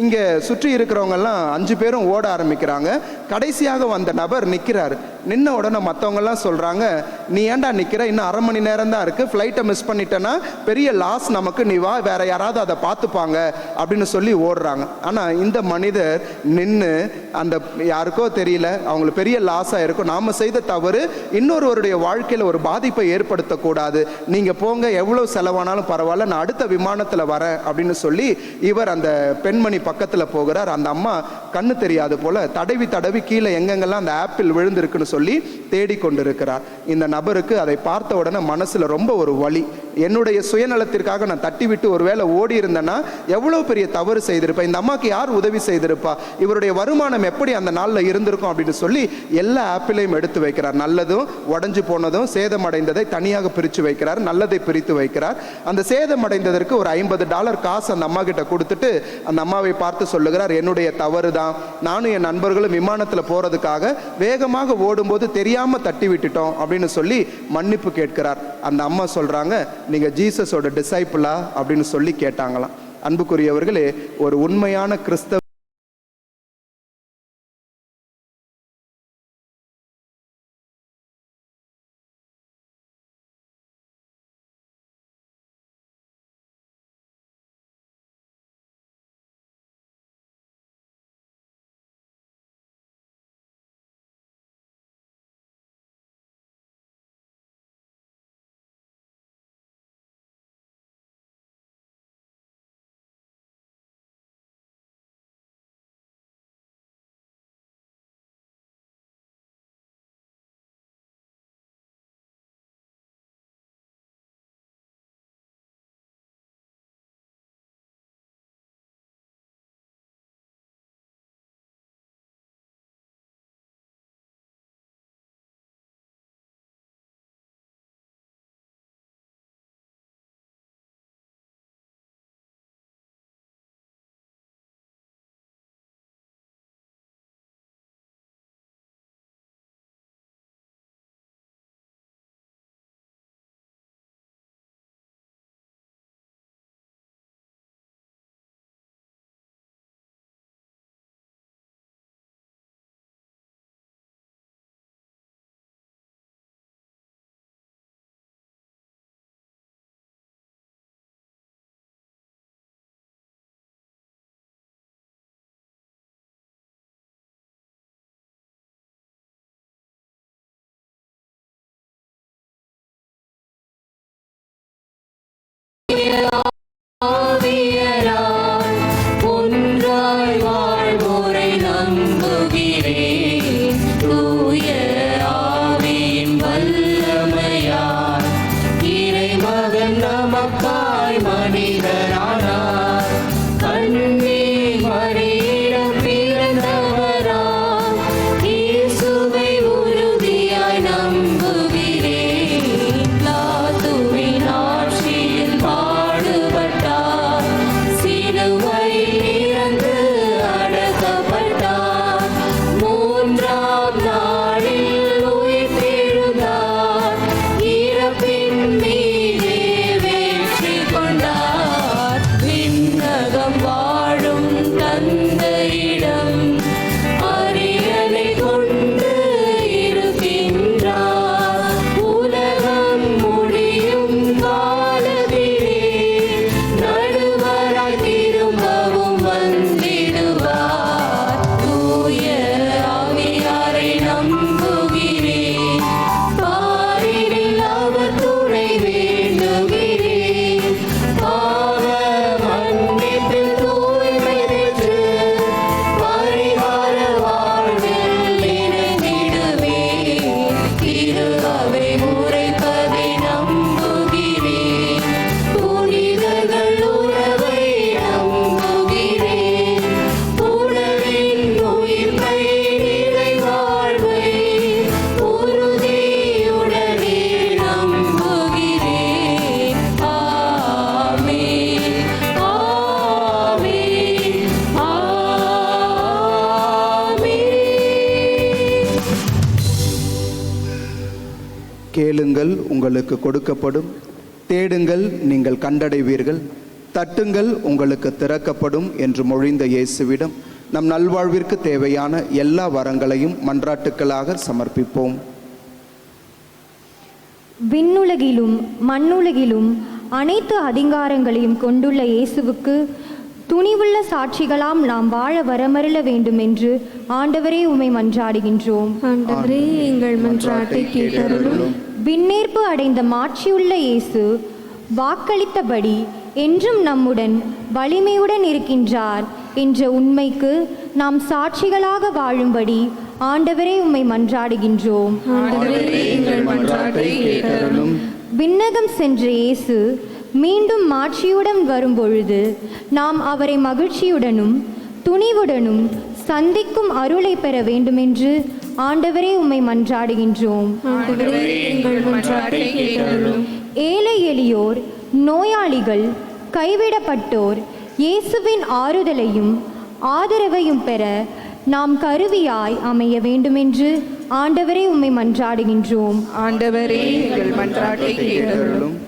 இங்கே சுற்றி இருக்கிறவங்கெல்லாம் 5 பேரும் ஓட ஆரம்பிக்கிறாங்க. கடைசியாக வந்த நபர் நிற்கிறார். நின்ன உடனே மற்றவங்கெல்லாம் சொல்கிறாங்க, நீ ஏன்டா நிற்கிற, இன்னும் அரை மணி நேரம் தான் இருக்குது, ஃப்ளைட்டை மிஸ் பண்ணிட்டேன்னா பெரிய லாஸ் நமக்கு, நீ வா, வேற யாராவது அதை பார்த்துப்பாங்க அப்படின்னு சொல்லி ஓடுறாங்க. ஆனால் இந்த மனிதர் நின்று அந்த யாருக்கோ தெரியல, அவங்களுக்கு பெரிய லாஸாக இருக்கும், நாம் செய்த தவறு இன்னொருவருடைய வாழ்க்கையில் ஒரு பாதிப்பை ஏற்படுத்தக்கூடாது, நீங்கள் போங்க, எவ்வளோ செலவானாலும் பரவாயில்ல, நான் அடுத்த விமானத்தில் வரேன் அப்படின்னு சொல்லி இவர் அந்த பெண்மணி பக்கத்தில் போகிறார். அந்த அம்மா கண்ணு தெரியாது போல தடவி கீழே எங்கெங்கெல்லாம் அந்த ஆப்பிள் விழுந்திருக்குன்னு சொல்லி தேடிக்கொண்டிருக்கிறார். இந்த நபருக்கு அதை பார்த்த உடனே மனசுல ரொம்ப ஒரு வலி. என்னுடைய சுயநலத்திற்காக நான் தட்டி விட்டு ஒருவேளை ஓடி இருந்தேன்னா எவ்வளவு பெரிய தவறு செய்திருப்பேன், இந்த அம்மாக்கு யார் உதவி செய்திருப்பா, இவருடைய வருமானம் எப்படி அந்த நாளில் இருந்திருக்கும் அப்படின்னு சொல்லி எல்லா ஆப்பிளையும் எடுத்து வைக்கிறார். நல்லதும் உடஞ்சு போனதும் சேதமடைந்ததை தனியாக பிரித்து வைக்கிறார், நல்லதை பிரித்து வைக்கிறார். அந்த சேதமடைந்ததற்கு ஒரு $50 காசு அந்த அம்மா கிட்ட கொடுத்துட்டு அந்த அம்மாவை பார்த்து சொல்லுகிறார், என்னுடைய தவறு தான், நானும் என் நண்பர்களும் விமானத்தில் போறதுக்காக வேகமாக ஓடும்போது தெரியாம தட்டி விட்டுட்டோம் அப்படின்னு சொல்லி மன்னிப்பு கேட்கிறார். அந்த அம்மா சொல்றாங்க, நீங்க ஜீசஸோட டிசைபிளா அப்படின்னு சொல்லி கேட்டாங்களாம். அன்புக்குரியவர்களே, ஒரு உண்மையான கிறிஸ்தவ கேளுங்கள் உங்களுக்கு கொடுக்கப்படும், தேடுங்கள் நீங்கள் கண்டடைவீர்கள், தட்டுங்கள் உங்களுக்கு திறக்கப்படும் என்று மொழிந்த இயேசுவிடம் நம் நல்வாழ்விற்கு தேவையான எல்லா வரங்களையும் மன்றாட்டுக்களாக சமர்ப்பிப்போம். விண்ணுலகிலும் மண்ணுலகிலும் அனைத்து அதிகாரங்களையும் கொண்டுள்ள இயேசுவுக்கு துணிவுள்ள சாட்சிகளாம் நாம் வாழ வரமருள வேண்டும் என்று ஆண்டவரே உம்மை மன்றாடுகின்றோம். ஆண்டவரே எங்கள் மன்றாட்டை கேட்டருளும். விண்ணேற்பு அடைந்த மாட்சியுள்ள இயேசு வாக்களித்தபடி என்றும் நம்முடன் வலிமையுடன் இருக்கின்றார் என்ற உண்மைக்கு நாம் சாட்சிகளாக வாழும்படி ஆண்டவரே உம்மை மன்றாடுகின்றோம். ஆண்டவரே எங்கள் மன்றாட்டை கேட்டருளும். விண்ணகம் சென்ற இயேசு மீண்டும் மாட்சியுடன் வரும்பொழுது நாம் அவரை மகிழ்ச்சியுடனும் துணிவுடனும் சந்திக்கும் அருளை பெற வேண்டுமென்று ஆண்டவரே உம்மை மன்றாடுகின்றோம். ஆண்டவரே எங்கள் மன்றாட்டை கேட்டருளும். ஏழை எளியோர், நோயாளிகள், கைவிடப்பட்டோர் இயேசுவின் ஆறுதலையும் ஆதரவையும் பெற நாம் கருவியாய் அமைய வேண்டுமென்று ஆண்டவரே உம்மை மன்றாடுகின்றோம். ஆண்டவரே எங்கள் மன்றாட்டை கேட்டருளும்.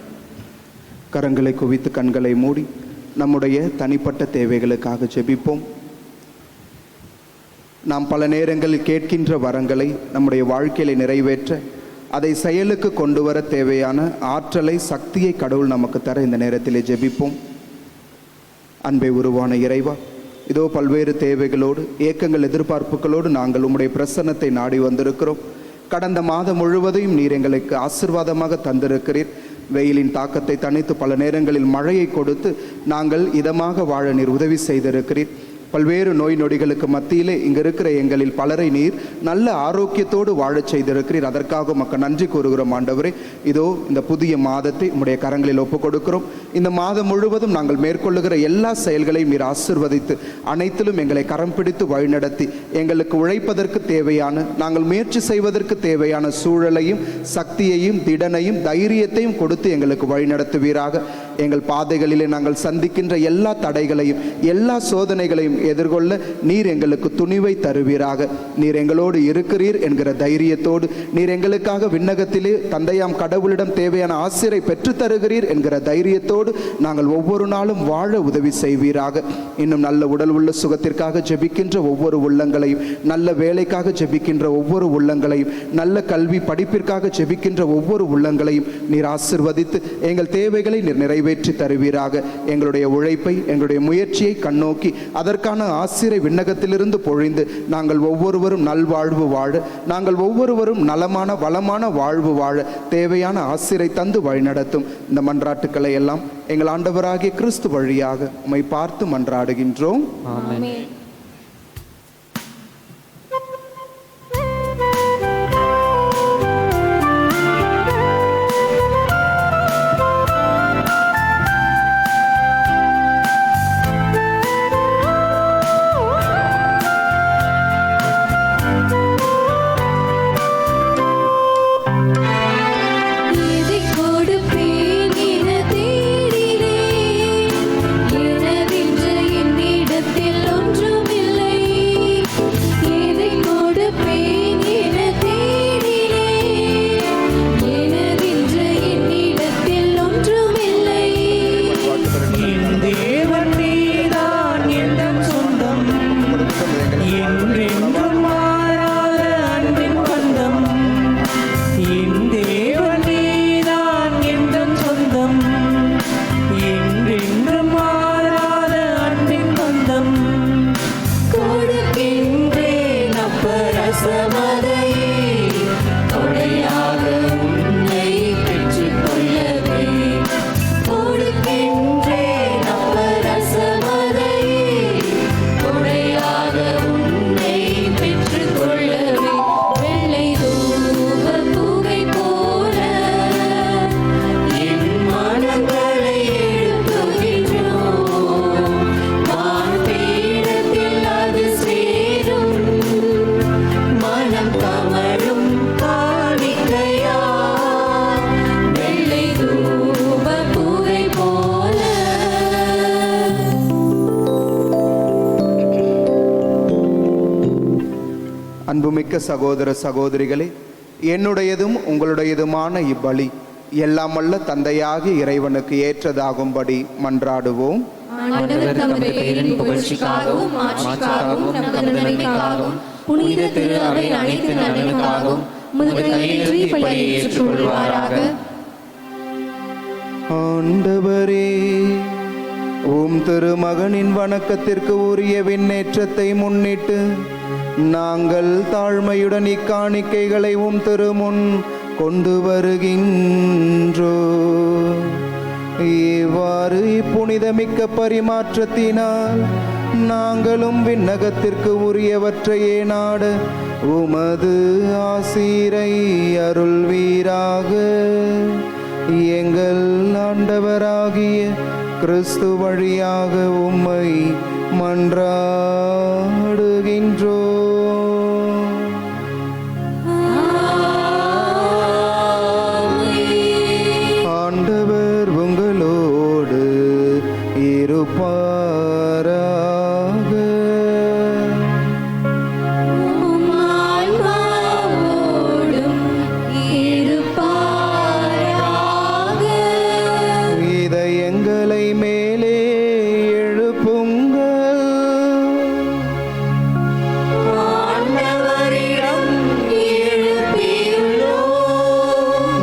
கரங்களை குவித்து கண்களை மூடி நம்முடைய தனிப்பட்ட தேவைகளுக்காக ஜெபிப்போம். நாம் பல நேரங்களில் கேட்கின்ற வரங்களை நம்முடைய வாழ்க்கையில நிறைவேற்ற, அதை செயலுக்கு கொண்டு வர தேவையான ஆற்றலை, சக்தியை கடவுள் நமக்கு தர இந்த நேரத்திலே ஜெபிப்போம். அன்பை உருவான இறைவா, இதோ பல்வேறு தேவைகளோடு, ஏக்கங்கள், எதிர்பார்ப்புகளோடு நாங்கள் உம்முடைய பிரசன்னத்தை நாடி வந்திருக்கிறோம். கடந்த மாதம் முழுவதையும் நீர் எங்களுக்கு ஆசீர்வாதமாக தந்திருக்கிறீர். வெயிலின் தாக்கத்தை தணித்து பல நேரங்களில் மழையை கொடுத்து நாங்கள் இதமாக வாழ நீர் உதவி செய்திருக்கிறீர். பல்வேறு நோய் நொடிகளுக்கு மத்தியிலே இங்கே இருக்கிற எங்களில் பலரை நீர் நல்ல ஆரோக்கியத்தோடு வாழச் செய்திருக்கிறீர். அதற்காக உமக்கு நன்றி கூறுகிறோம் ஆண்டவரே. இதோ இந்த புதிய மாதத்தை உம்முடைய கரங்களில் ஒப்புக் கொடுக்கிறோம். இந்த மாதம் முழுவதும் நாங்கள் மேற்கொள்ளுகிற எல்லா செயல்களையும் நீர் ஆசீர்வதித்து அனைத்திலும் எங்களை கரம் பிடித்து வழிநடத்தி எங்களுக்கு உழைப்பதற்கு தேவையான, நாங்கள் முயற்சி செய்வதற்கு தேவையான சூழலையும் சக்தியையும் திடனையும் தைரியத்தையும் கொடுத்து எங்களுக்கு வழிநடத்துவீராக. எங்கள் பாதைகளிலே நாங்கள் சந்திக்கின்ற எல்லா தடைகளையும் எல்லா சோதனைகளையும் எதிர்கொள்ள நீர் எங்களுக்கு துணிவை தருவீராக. நீர் எங்களோடு இருக்கிறீர் என்கிற தைரியத்தோடு, நீர் எங்களுக்காக விண்ணகத்திலே தந்தையாம் கடவுளிடம் தேவையான ஆசிரை பெற்று தருகிறீர் என்கிற தைரியத்தோடு நாங்கள் ஒவ்வொரு நாளும் வாழ உதவி செய்வீராக. இன்னும் நல்ல உடல் உள்ள சுகத்திற்காக ஜெபிக்கின்ற ஒவ்வொரு உள்ளங்களையும், நல்ல வேலைக்காக ஜெபிக்கின்ற ஒவ்வொரு உள்ளங்களையும், நல்ல கல்வி படிப்பிற்காக ஜெபிக்கின்ற ஒவ்வொரு உள்ளங்களையும் நீர் ஆசிர்வதித்து எங்கள் தேவைகளை நீர் நிறைவேற்றி தருவீராக. எங்களுடைய உழைப்பை, எங்களுடைய முயற்சியை கண்ணோக்கி அதற்கான ஆசிரை விண்ணகத்திலிருந்து பொழிந்து நாங்கள் ஒவ்வொருவரும் நல்வாழ்வு வாழ, நாங்கள் ஒவ்வொருவரும் நலமான வளமான வாழ்வு வாழ தேவையான ஆசிரை தந்து வழிநடத்தும். இந்த மன்றாட்டுக்களை எல்லாம் எங்கள் ஆண்டவராகிய கிறிஸ்து வழியாக உம்மை பார்த்து மன்றாடுகின்றோம். ஆமென். அன்புமிக்க சகோதர சகோதரிகளே, என்னுடையதும் உங்களுடையதுமான இப்பலி எல்லாம் வல்ல தந்தையாகிய இறைவனுக்கு ஏற்றதாகும்படி மன்றாடுவோம். ஆண்டவர் தமது பெயரின் புகழ்ச்சிக்காகவும் மாட்சிக்காகவும் நமது நன்மைக்காகவும் புனித திரு அவை அனைத்து நலனுக்காகவும் உமது கையிலிருந்து இப்பலியை ஏற்றுக்கொள்வாராக. ஆண்டவரே, உம் திருமகனின் வணக்கத்திற்கு உரிய விண்ணேற்றத்தை முன்னிட்டு நாங்கள் தாழ்மையுடன் இக்காணிக்கைகளை உம் திருமுன் கொண்டு வருகின்றோ. இவ்வாறு இப்புனிதமிக்க பரிமாற்றத்தினால் நாங்களும் விண்ணகத்திற்கு உரியவற்றையே நாட உமது ஆசீரை அருள்வீராக. எங்கள் ஆண்டவராகிய கிறிஸ்து வழியாக உம்மை மன்றாடுகின்றோ. ஆண்டவர் உங்களோடு இருப்பாராக. இதயங்களை மேலே எழுப்புங்கள்.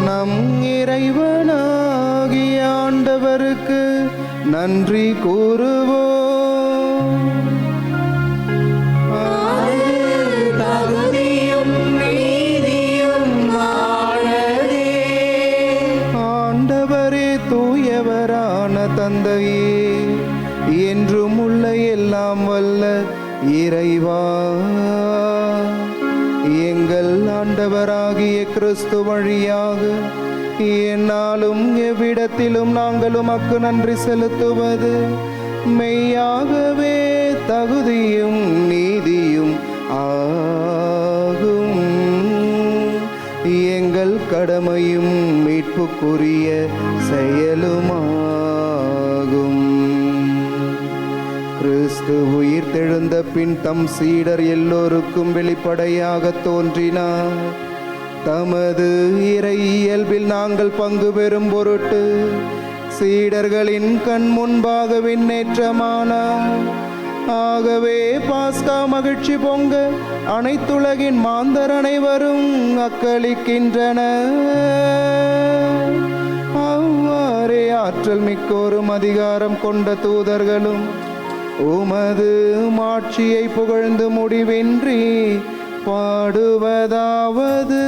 நம் இறைவனாகிய ஆண்டவருக்கு நன்றி கூறுவோம். ஆண்டவரே, தூயவரான தந்தையே, என்றும் உள்ள எல்லாம் வல்ல இறைவா, எங்கள் ஆண்டவராகிய கிறிஸ்து வழியாக என்னாலும் எவ்விடத்திலும் நாங்கள் உமக்கு நன்றி செலுத்துவது மெய்யாகவே தகுதியும் நீதியும் ஆகும். எங்கள் கடமையும் மீட்புக்குரிய செயலுமாகும். கிறிஸ்து உயிர் தெழுந்த பின் தம் சீடர் எல்லோருக்கும் வெளிப்படையாக தோன்றினார். தமது இறை இயல்பில் நாங்கள் பங்கு பெறும் பொருட்டு சீடர்களின் கண் முன்பாக விண்ணேற்றமானார். ஆகவே பாஸ்கா மகிழ்ச்சி பொங்க அனைத்துலகின் மாந்தர் அனைவரும் அக்களிக்கின்றனர். அவ்வாறே ஆற்றல் மிக்கோரும் அதிகாரம் கொண்ட தூதர்களும் உமது மாட்சியை புகழ்ந்து முடிவின்றி பாடுவதாவது.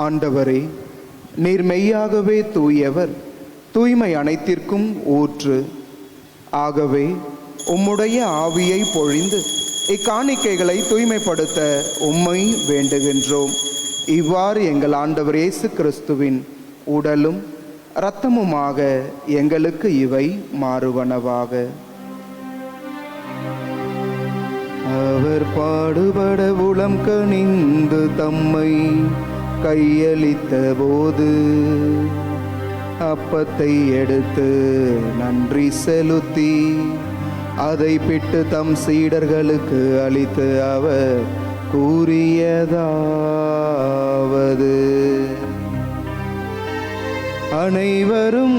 ஆண்டவரே, நீர் மெய்யாகவே தூயவர், தூய்மை அனைத்திற்கும் ஊற்று. ஆகவே உம்முடைய ஆவியை பொழிந்து இக்காணிக்கைகளை தூய்மைப்படுத்த உம்மை வேண்டுகின்றோம். இவ்வாறு எங்கள் ஆண்டவர் இயேசு கிறிஸ்துவின் உடலும் இரத்தமுமாக எங்களுக்கு இவை மாறுவனவாக. அவர் பாடுபட உளம் கனிந்து தம்மை கையளித்த போது அப்பத்தை எடுத்து நன்றி செலுத்தி அதை பிட்டு தம் சீடர்களுக்கு அளித்து அவர் கூறியதாவது: அனைவரும்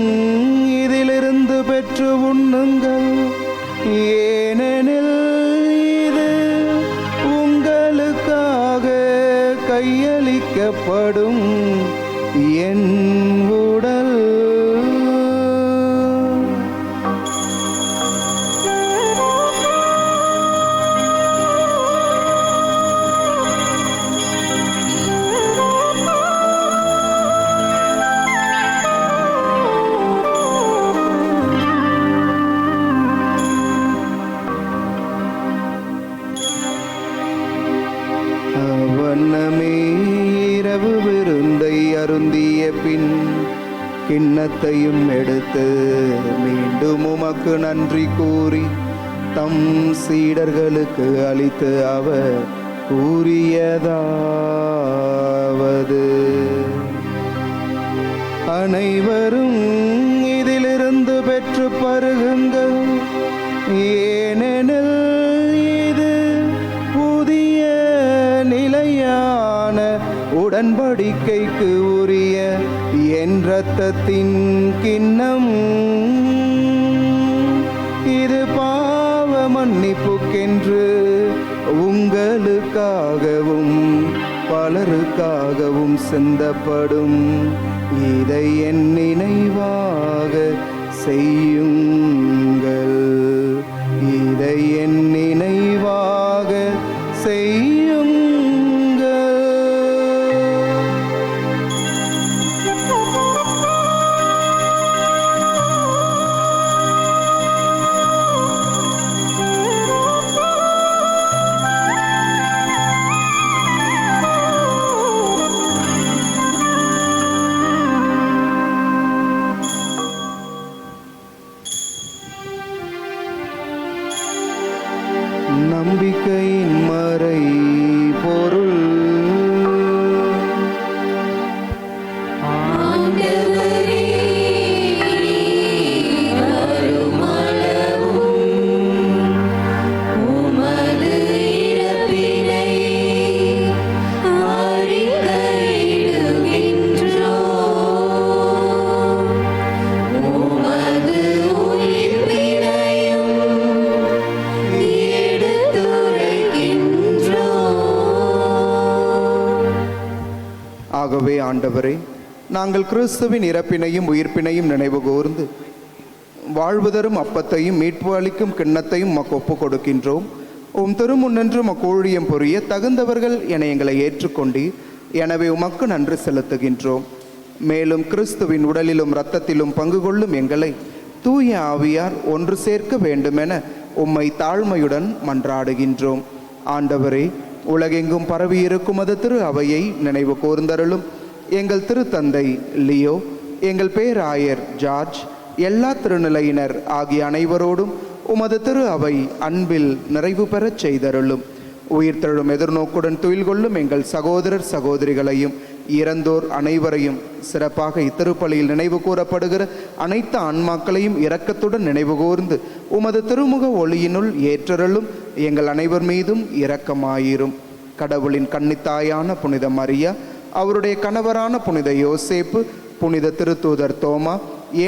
இதிலிருந்து பெற்று உண்ணுங்கள், ஏனெனில் இது உங்களுக்காக கையளிக்கப்படும் என் உடல். வண்ணமே இரவு விருந்தை அருந்திய பின் கிண்ணத்தையும் எடுத்து மீண்டும் உமக்கு நன்றி கூறி தம் சீடர்களுக்கு அளித்து அவர் கூறியதாவது: அனைவரும் இதிலிருந்து பெற்று பருகுங்கள், ஏனெனில் இது புதிய நிலையான உடன்படிக்கைக்கு உரிய என் இரத்தத்தின் கிண்ணம். இது பாவ மன்னிப்புக்கென்று உங்களுக்காகவும் பலருக்காகவும் சிந்தப்படும். இதை என் நினைவாக செய்யுங்கள். இதை என் நினைவாக செய்யுங்கள். நம்பிக்கையின் மறை பொருள். ஆகவே ஆண்டவரே, நாங்கள் கிறிஸ்துவின் இறப்பினையும் உயிர்ப்பினையும் நினைவு கூர்ந்து வாழ்வுதரும் அப்பத்தையும் மீட்பு அளிக்கும் கிண்ணத்தையும் உமக்கு ஒப்புக் கொடுக்கின்றோம். உம் திருமுன்னின்று உமக்கு ஊழியம் புரிய தகுந்தவர்கள் என எங்களை ஏற்றுக்கொண்டீர். எனவே உமக்கு நன்றி செலுத்துகின்றோம். மேலும் கிறிஸ்துவின் உடலிலும் இரத்தத்திலும் பங்கு கொள்ளும் எங்களை தூய ஆவியார் ஒன்று சேர்க்க வேண்டுமென உம்மை தாழ்மையுடன் மன்றாடுகின்றோம். ஆண்டவரே, உலகெங்கும் பரவியிருக்கும் அது திரு அவையை நினைவு கூர்ந்தருளும். எங்கள் திருத்தந்தை லியோ, எங்கள் பேராயர் ஜார்ஜ், எல்லா திருநிலையினர் ஆகிய அனைவரோடும் உமது திரு அவை அன்பில் நிறைவு பெறச் செய்தருளும். உயிர்த்தெழும் எதிர்நோக்குடன் துயில் கொள்ளும் எங்கள் சகோதரர் சகோதரிகளையும் இறந்தோர் அனைவரையும், சிறப்பாக இத்திருப்பலியில் நினைவு கூறப்படுகிற அனைத்து ஆன்மாக்களையும் இரக்கத்துடன் நினைவு கூர்ந்து உமது திருமுக ஒளியினுள் ஏற்றருளும். எங்கள் அனைவர் மீதும் இரக்கமாயிரும். கடவுளின் கன்னித்தாயான புனித மரியா, அவருடைய கணவரான புனித யோசேப்பு, புனித திருத்தூதர் தோமா,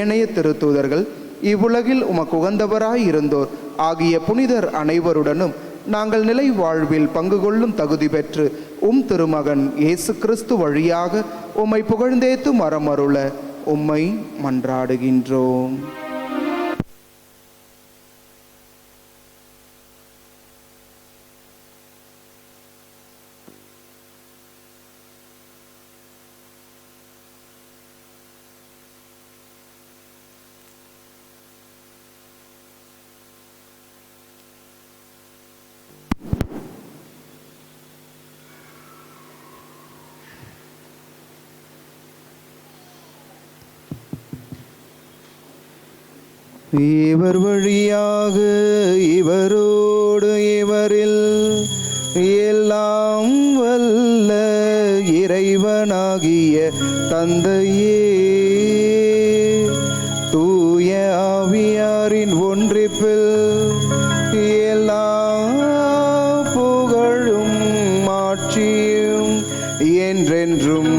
ஏனைய திருத்தூதர்கள், இவ்வுலகில் உமக்கு உகந்தவராய் இருந்தோர் ஆகிய புனிதர் அனைவருடனும் நாங்கள் நிலை வாழ்வில் பங்கு கொள்ளும் தகுதி பெற்று உம் திருமகன் இயேசு கிறிஸ்து வழியாக உம்மை புகழ்ந்தேத்து மரமருள உம்மை மன்றாடுகின்றோம். இவர் வழியாக இவரோடு இவரில் எல்லாம் வல்ல இறைவனாகிய தந்தையே, தூய ஆவியாரின் ஒன்றிப்பில் எல்லா புகழும் மாட்சியும் என்றென்றும்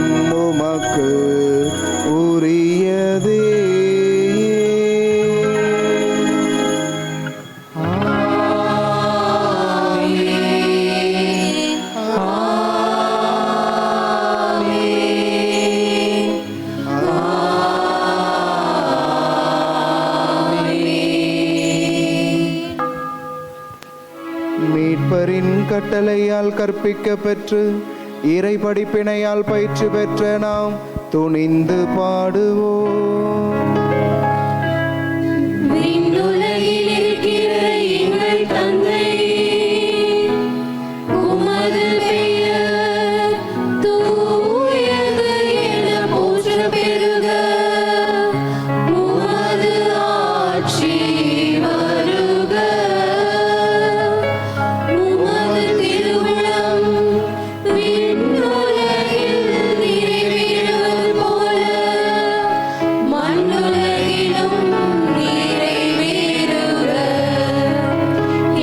உமக்கு உரியது. கட்டளையால் கற்பிக்க பெற்று இறை படிப்பினையால் பயிற்சி பெற்ற நாம் துணிந்து பாடுவோம். விண்ணுலகில் இருக்கிற எங்கள் தந்தை, உமது பெயர் தூயது என போற்ற பெறுக. உமது ஆட்சி வருக. உமது திருவுளம் விண்ணுலகில் நிறைவேறுவது போல மண்ணுலகிலும் நிறைவேறுக.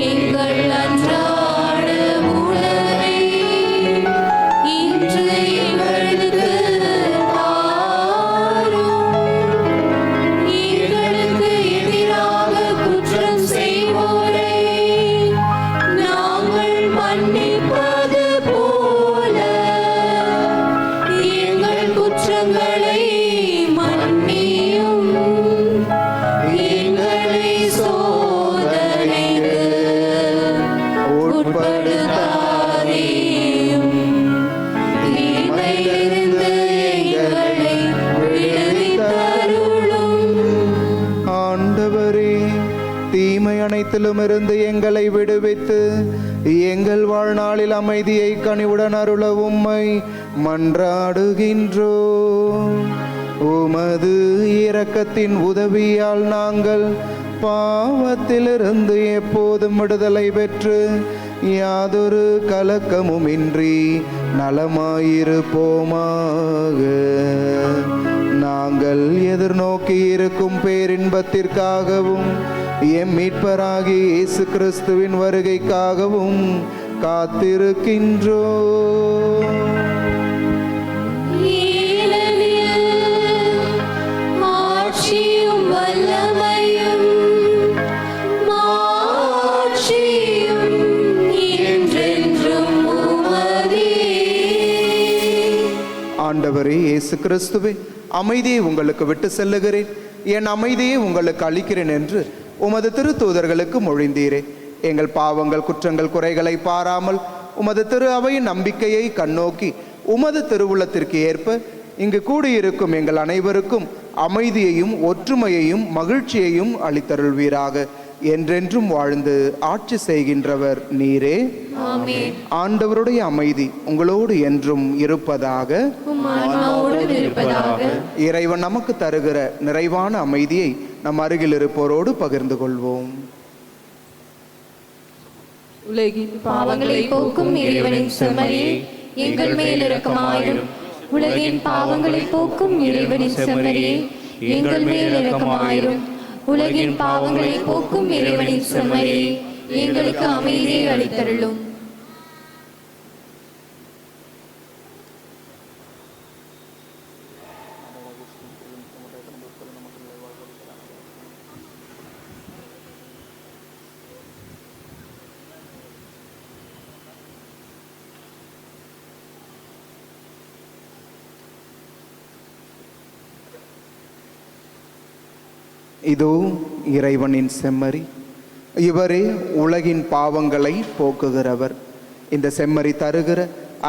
எங்கள் அன்றாட உணவை இன்று எங்களுக்கு தாரும். எங்களுக்கு எதிராக குற்றம் செய்வோரை நாங்கள் மன்னிப்பது போல எங்கள் குற்றங்களை மன்னியும். எங்களை சோதனைக்கு உட்படுத்தாதேயும். தீமையிலிருந்து எங்களை விடுவித்தருளும். ஆண்டவரே, தீமை அனைத்திலும் இருந்து எங்களை விடுவித்து எங்கள் வாழ்நாளில் அமைதியை கனிவுடன் அருள உம்மை மன்றாடுகின்றோம். உமது இரக்கத்தின் உதவியால் நாங்கள் பாவத்திலிருந்து எப்போதும் விடுதலை பெற்று யாதொரு கலக்கமுமின்றி நலமாயிருப்போமாக. நாங்கள் எதிர்நோக்கி இருக்கும் பேரின்பத்திற்காகவும் எம் மீட்பராகிய இயேசு கிறிஸ்துவின் வருகைக்காகவும் காத்திருக்கின்றோம். ஏனெனில் ஆட்சியும் வல்லமையும் மாட்சியும் என்றென்றும் உமதே. ஆண்டவரே இயேசு கிறிஸ்துவே, அமைதியை உங்களுக்கு விட்டு செல்லுகிறேன், என் அமைதியை உங்களுக்கு அளிக்கிறேன் என்று உமது திருத்தூதர்களுக்கு மொழிந்தீரே. எங்கள் பாவங்கள் குற்றங்கள் குறைகளை பாராமல் உமது திரு அவையின் நம்பிக்கையை கண்ணோக்கி உமது திருவுளத்திற்கு ஏற்ப இங்கு கூடியிருக்கும் எங்கள் அனைவருக்கும் அமைதியையும் ஒற்றுமையையும் மகிழ்ச்சியையும் அளித்தருள்வீராக. என்றென்றும் வாழ்ந்து ஆட்சி செய்கின்றவர் நீரே. ஆமென். ஆண்டவருடைய அமைதி உங்களோடு என்றும் இருப்பதாக. உம் ஆன்மாவோடும் இருப்பதாக. இறைவன் நமக்கு தருகிற நிறைவான அமைதியை நம் அருகில் இருப்போரோடு பகிர்ந்து கொள்வோம். உலகின் பாவங்களை போக்கும் இறைவனின் செம்மறியே, எங்கள் மேல் இரக்கமாயிரும். உலகின் பாவங்களை போக்கும் இறைவனின் செம்மறியே, எங்கள் மேல் இரக்கமாயிரும். உலகின் பாவங்களை போக்கும் இறைவனின் செம்மறியே, எங்களுக்கு அமைதியை அளித்தருளும். இதோ இறைவனின் செம்மறி, இவரே உலகின் பாவங்களை போக்குகிறவர். இந்த செம்மறி தருகிற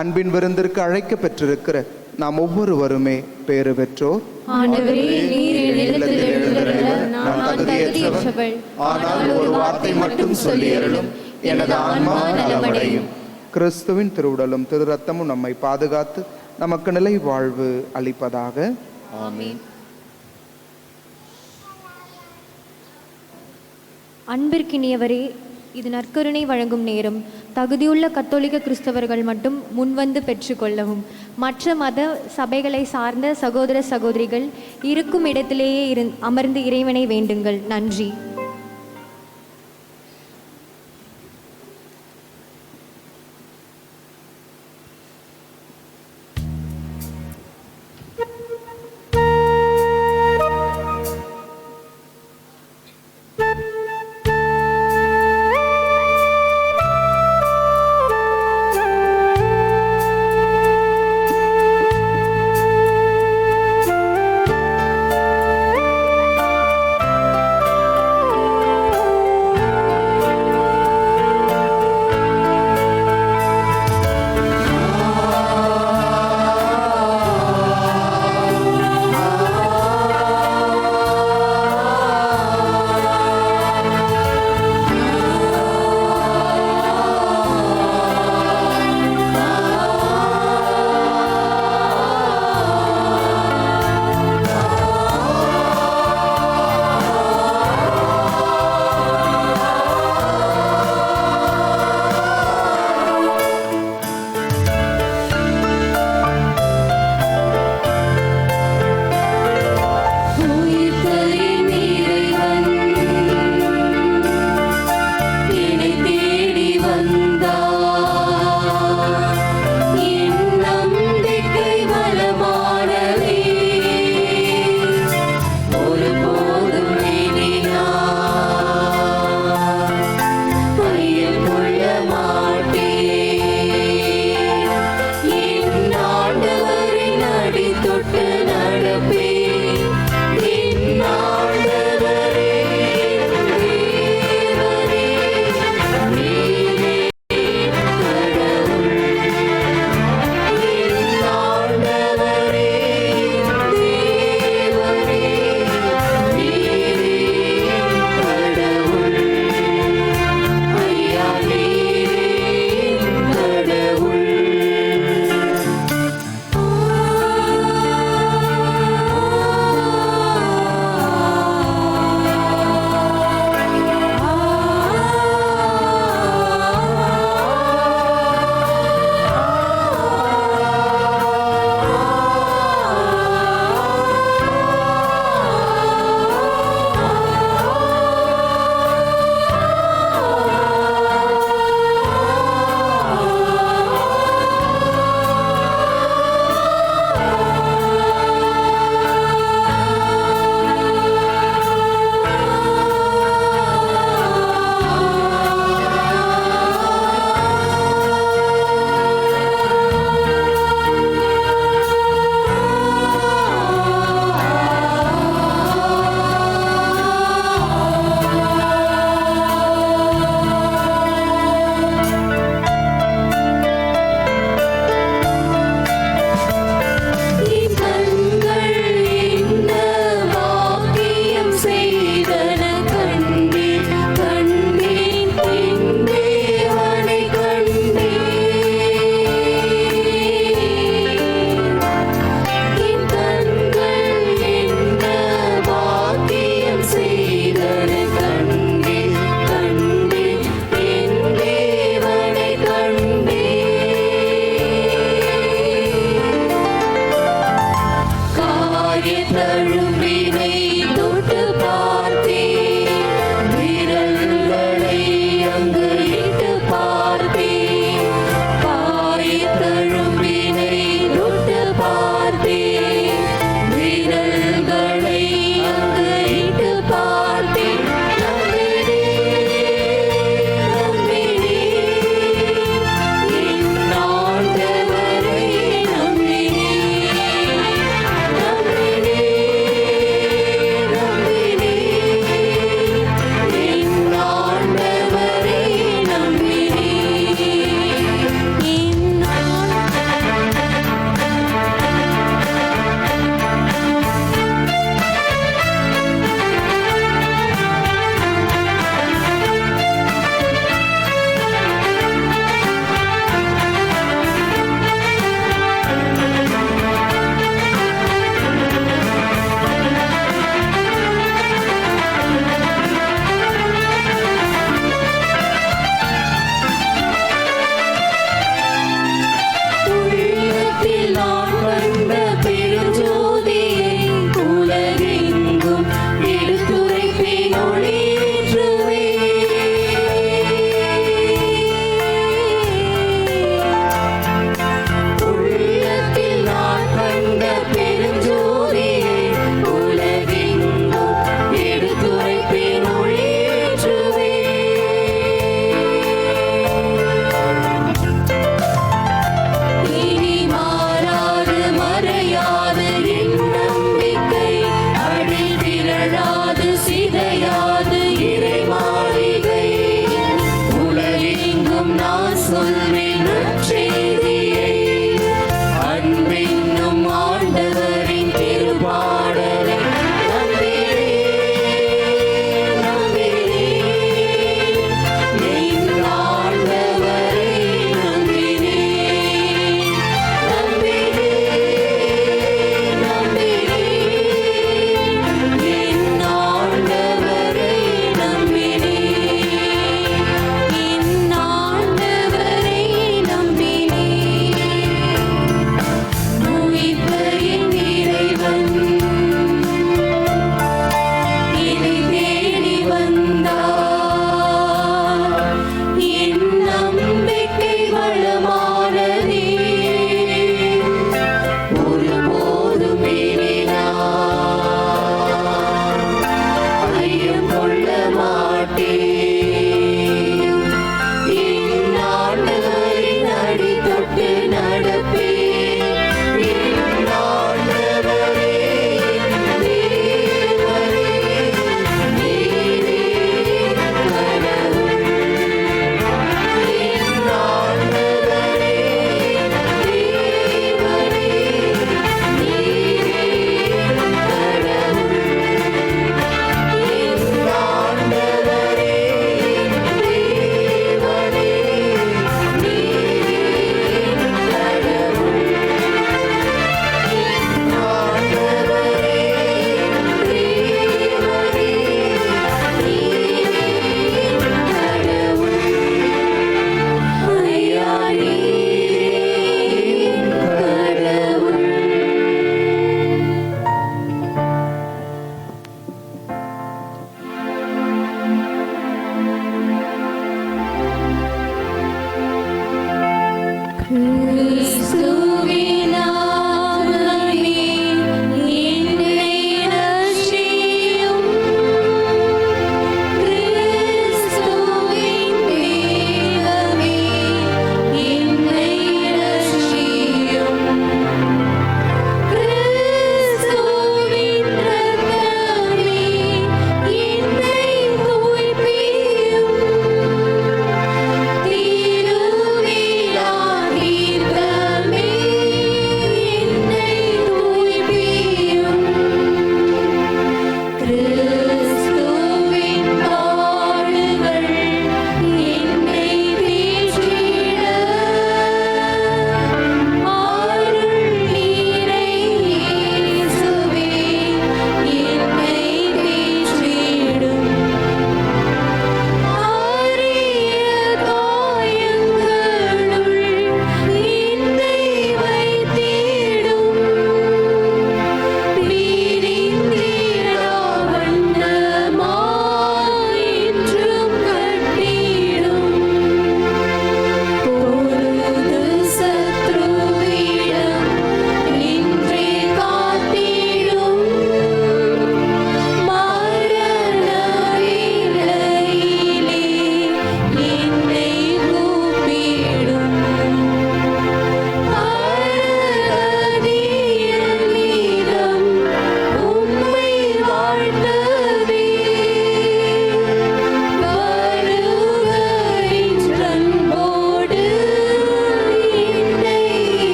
அன்பின் விருந்திற்கு அழைக்க பெற்றிருக்கிற நாம் ஒவ்வொருவருமே பேறு பெற்றோர். ஆண்டவரே, நீர் என்னிடத்தில் எழுந்தருள நான் தகுதியற்றவள். ஆனால் ஒரு வார்த்தை மட்டும் சொல்லி அருளும், எனது ஆன்மா நலமடையும். கிறிஸ்துவின் திருவுடலும் திரு ரத்தமும் நம்மை பாதுகாத்து நமக்கு நிலை வாழ்வு அளிப்பதாக. ஆமென். அன்பிற்கினியவரே, இது நற்கருணை வழங்கும் நேரம். தகுதியுள்ள கத்தோலிக்க கிறிஸ்தவர்கள் மட்டும் முன்வந்து பெற்றுக்கொள்ளவும். மற்ற மத சபைகளை சார்ந்த சகோதர சகோதரிகள் இருக்கும் இடத்திலேயே அமர்ந்து இறைவனை வேண்டுங்கள். நன்றி.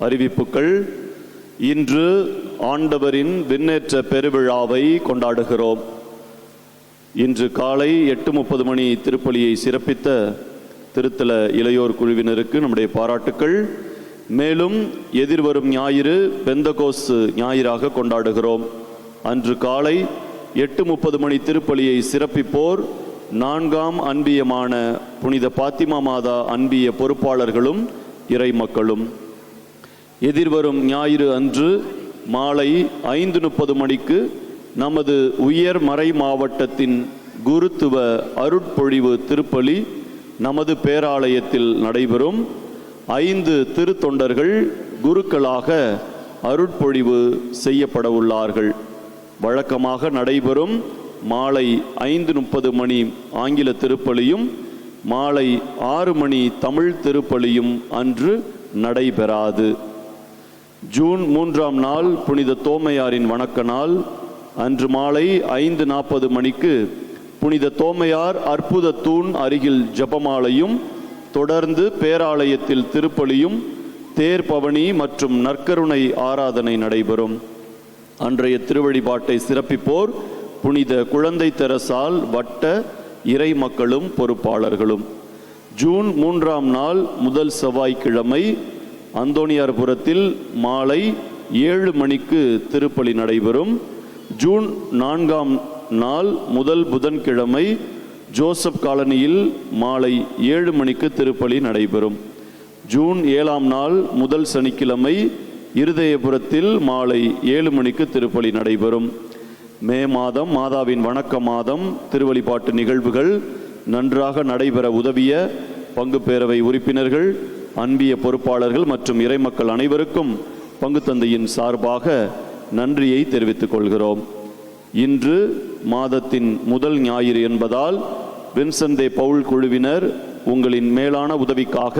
அறிவிப்புகள். இன்று ஆண்டவரின் விண்ணேற்ற பெருவிழாவை கொண்டாடுகிறோம். இன்று காலை 8:30 மணி திருப்பலியை சிறப்பித்த திருத்தல இளையோர் குழுவினருக்கு நம்முடைய பாராட்டுக்கள். மேலும் எதிர்வரும் ஞாயிறு பெந்தகோஸ்து ஞாயிறாக கொண்டாடுகிறோம். அன்று காலை 8:30 மணி திருப்பலியை சிறப்பிப்போர் 4ஆம் அன்பியமான புனித பாத்திமா மாதா அன்பிய பொறுப்பாளர்களும் இறை மக்களும். எதிர்வரும் ஞாயிறு அன்று மாலை 5:30 மணிக்கு நமது உயர் மறை மாவட்டத்தின் குருத்துவ அருட்பொழிவு திருப்பலி நமது பேராலயத்தில் நடைபெறும். 5 திருத்தொண்டர்கள் குருக்களாக அருட்பொழிவு செய்யப்பட உள்ளார்கள். வழக்கமாக நடைபெறும் மாலை 5:30 மணி ஆங்கில திருப்பலியும் மாலை 6 மணி தமிழ் திருப்பலியும் அன்று நடைபெறாது. ஜூன் 3ஆம் நாள் புனித தோமையாரின் வணக்க நாள். அன்று மாலை 5:40 மணிக்கு புனித தோமையார் அற்புத தூண் அருகில் ஜெபமாலையும் தொடர்ந்து பேராலயத்தில் திருப்பலியும் தேர்பவனி மற்றும் நற்கருணை ஆராதனை நடைபெறும். அன்றைய திருவழிபாட்டை சிறப்பிப்போர் புனித குழந்தை தெரசால் வட்ட இறை மக்களும் பொறுப்பாளர்களும். ஜூன் 3ஆம் நாள் முதல் செவ்வாய்க்கிழமை அந்தோணியார்புரத்தில் மாலை 7 மணிக்கு திருப்பலி நடைபெறும். ஜூன் 4ஆம் நாள் முதல் புதன்கிழமை ஜோசப் காலனியில் மாலை 7 மணிக்கு திருப்பலி நடைபெறும். ஜூன் 7ஆம் நாள் முதல் சனிக்கிழமை இருதயபுரத்தில் மாலை 7 மணிக்கு திருப்பலி நடைபெறும். மே மாதம் மாதாவின் வணக்க மாதம் திருவழிபாட்டு நிகழ்வுகள் நன்றாக நடைபெற உதவிய பங்கு பேரவை உறுப்பினர்கள், அன்பிய பொறுப்பாளர்கள் மற்றும் இறைமக்கள் அனைவருக்கும் பங்கு தந்தையின் சார்பாக நன்றியை தெரிவித்துக் கொள்கிறோம். இன்று மாதத்தின் முதல் ஞாயிறு என்பதால் வின்சென்ட் பவுல் குழுவினர் உங்களின் மேலான உதவிக்காக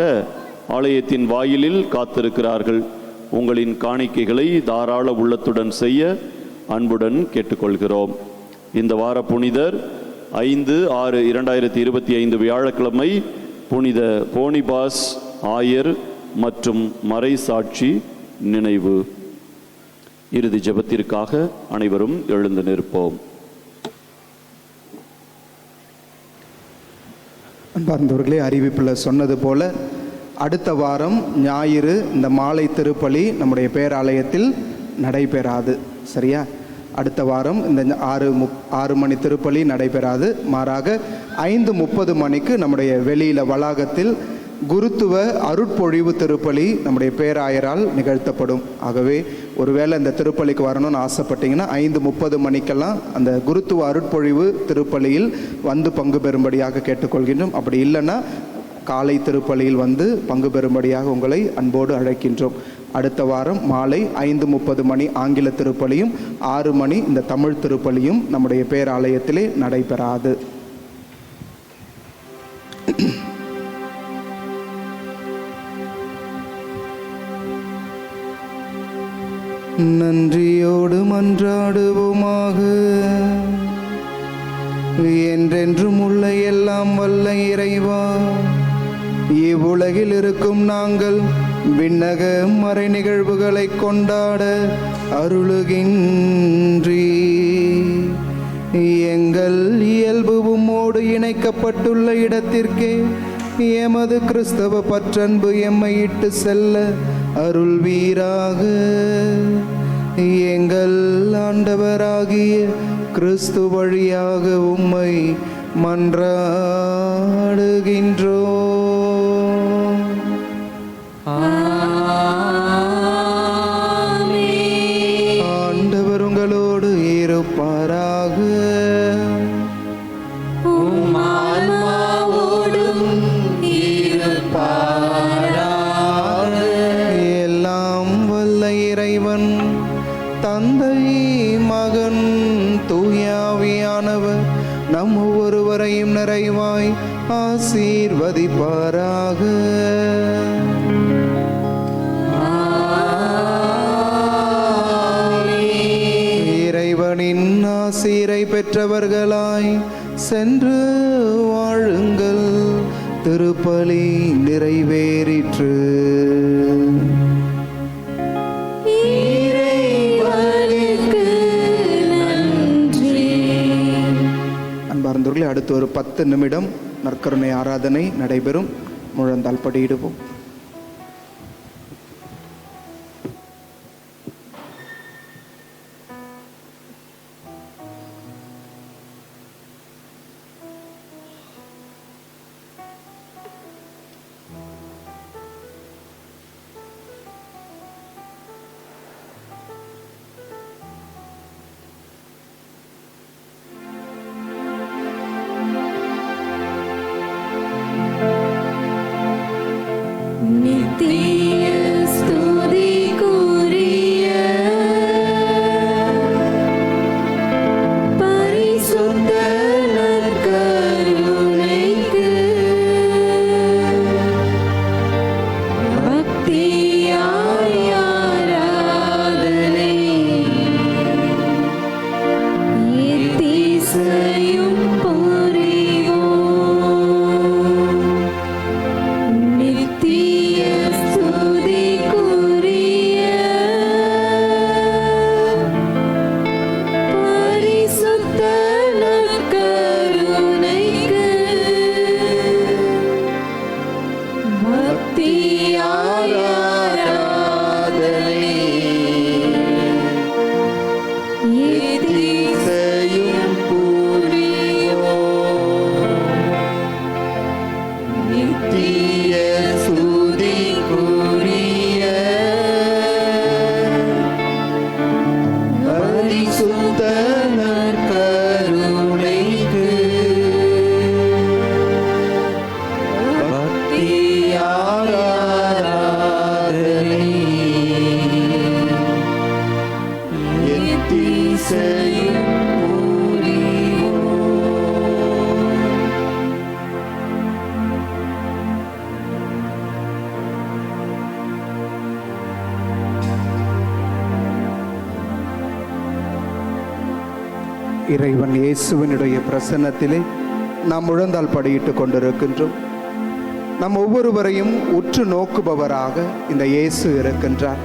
ஆலயத்தின் வாயிலில் காத்திருக்கிறார்கள். உங்களின் காணிக்கைகளை தாராள உள்ளத்துடன் செய்ய அன்புடன் கேட்டுக்கொள்கிறோம். இந்த வார புனிதர் 5/6/2025 வியாழக்கிழமை புனித போனிபாஸ் ஆயர் மற்றும் மறை சாட்சி நினைவு. இறுதி ஜெபத்திற்காக அனைவரும் எழுந்து நிற்போம். அன்பார்ந்தவர்களே, அறிவிப்பில் சொன்னது போல அடுத்த வாரம் ஞாயிறு இந்த மாலை திருப்பலி நம்முடைய பேராலயத்தில் நடைபெறாது. சரியா? அடுத்த வாரம் இந்த 6 மணி திருப்பலி நடைபெறாது. மாறாக 5:30 மணிக்கு நம்முடைய வெளியில வளாகத்தில் குருத்துவ அருட்பொழிவு திருப்பலி நம்முடைய பேராயரால் நிகழ்த்தப்படும். ஆகவே ஒருவேளை இந்த திருப்பலிக்கு வரணும்னு ஆசைப்பட்டீங்கன்னா 5:30 மணிக்கெல்லாம் அந்த குருத்துவ அருட்பொழிவு திருப்பலியில் வந்து பங்கு பெறும்படியாக கேட்டுக்கொள்கின்றோம். அப்படி இல்லைன்னா காலை திருப்பலியில் வந்து பங்கு பெறும்படியாக உங்களை அன்போடு அழைக்கின்றோம். அடுத்த வாரம் மாலை 5:30 மணி ஆங்கில திருப்பலியும் 6 மணி இந்த தமிழ் திருப்பலியும் நம்முடைய பேராலயத்திலே நடைபெறாது. நன்றியோடு மன்றாடுவோமாக. என்றென்றும் உள்ள எல்லாம் வல்ல இறைவா, இவ்வுலகில் இருக்கும் நாங்கள் விண்ணக மறை நிகழ்வுகளை கொண்டாட அருளுகின்றீ. எங்கள் இயல்பு உம்மோடு இணைக்கப்பட்டுள்ள இடத்திற்கே எமது கிறிஸ்தவ பற்றன்பு எம்மை இட்டு செல்ல அருள்வீராக. எங்கள் ஆண்டவராகிய கிறிஸ்து வழியாக உம்மை மன்றாடுகின்றோம். ஆண்டவர் உங்களோடு இருப்பாராக. எல்லாம் வல்ல இறைவன் தந்தை, மகன், தூயாவியானவர் நம் ஒவ்வொருவரையும் நிறைவாய் ஆசீர்வதிப்பாராக. இறைவனின் ஆசீரை பெற்றவர்களாய் சென்று வாழுங்கள். திருப்பலி நிறைவேறிற்று. அன்பார்ந்தவர்களே, அடுத்து ஒரு 10 நிமிடம் நற்கருணை ஆராதனை நடைபெறும். முழந்தால் படியிடுவோம். நித்திய ஸ்துதிக்குரிய பரிசுத்த நற்கருணைக்கு பக்தியாய் ஆராதனை எத்திசையும் இறைவன் இயேசுவினுடைய பிரசன்னத்திலே நாம் முழந்தால் படியிட்டு கொண்டிருக்கின்றோம். நம் ஒவ்வொருவரையும் உற்று நோக்குபவராக இந்த இயேசு இருக்கின்றார்.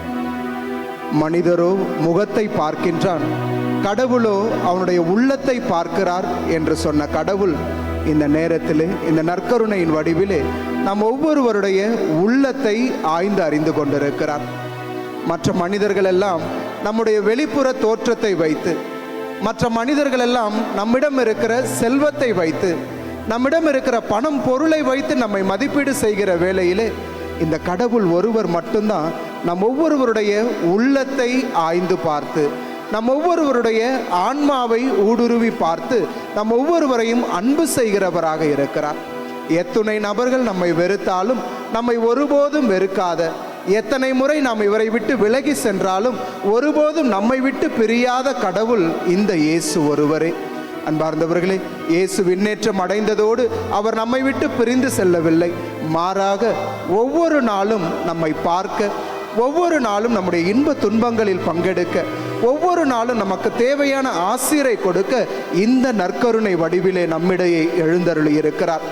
மனிதரோ முகத்தை பார்க்கின்றான், கடவுளோ அவனுடைய உள்ளத்தை பார்க்கிறார் என்று சொன்ன கடவுள் இந்த நேரத்திலே, இந்த நற்கருணையின் வடிவிலே நாம் ஒவ்வொருவருடைய உள்ளத்தை ஆய்ந்து அறிந்து கொண்டிருக்கிறார். மற்ற மனிதர்கள் எல்லாம் நம்முடைய வெளிப்புற தோற்றத்தை வைத்து, மற்ற மனிதர்கள் எல்லாம் நம்மிடம் இருக்கிற செல்வத்தை வைத்து, நம்மிடம் இருக்கிற பணம் பொருளை வைத்து நம்மை மதிப்பீடு செய்கிற வேளையிலே இந்த கடவுள் ஒருவர் மட்டும்தான் நம் ஒவ்வொருவருடைய உள்ளத்தை ஆய்ந்து பார்த்து, நம் ஒவ்வொருவருடைய ஆன்மாவை ஊடுருவி பார்த்து நம் ஒவ்வொருவரையும் அன்பு செய்கிறவராக இருக்கிறார். எத்துணை நபர்கள் நம்மை வெறுத்தாலும் நம்மை ஒருபோதும் வெறுக்காத, எத்தனை முறை நாம் இவரை விட்டு விலகி சென்றாலும் ஒருபோதும் நம்மை விட்டு பிரியாத கடவுள் இந்த இயேசு ஒருவரே. அன்பார்ந்தவர்களே, இயேசு விண்ணேற்றம் அடைந்ததோடு அவர் நம்மை விட்டு பிரிந்து செல்லவில்லை. மாறாக ஒவ்வொரு நாளும் நம்மை பார்க்க, ஒவ்வொரு நாளும் நம்முடைய இன்ப துன்பங்களில் பங்கெடுக்க, ஒவ்வொரு நாளும் நமக்கு தேவையான ஆசீரை கொடுக்க இந்த நற்கருணை வடிவிலே நம்மிடையே எழுந்தருளி இருக்கிறார்.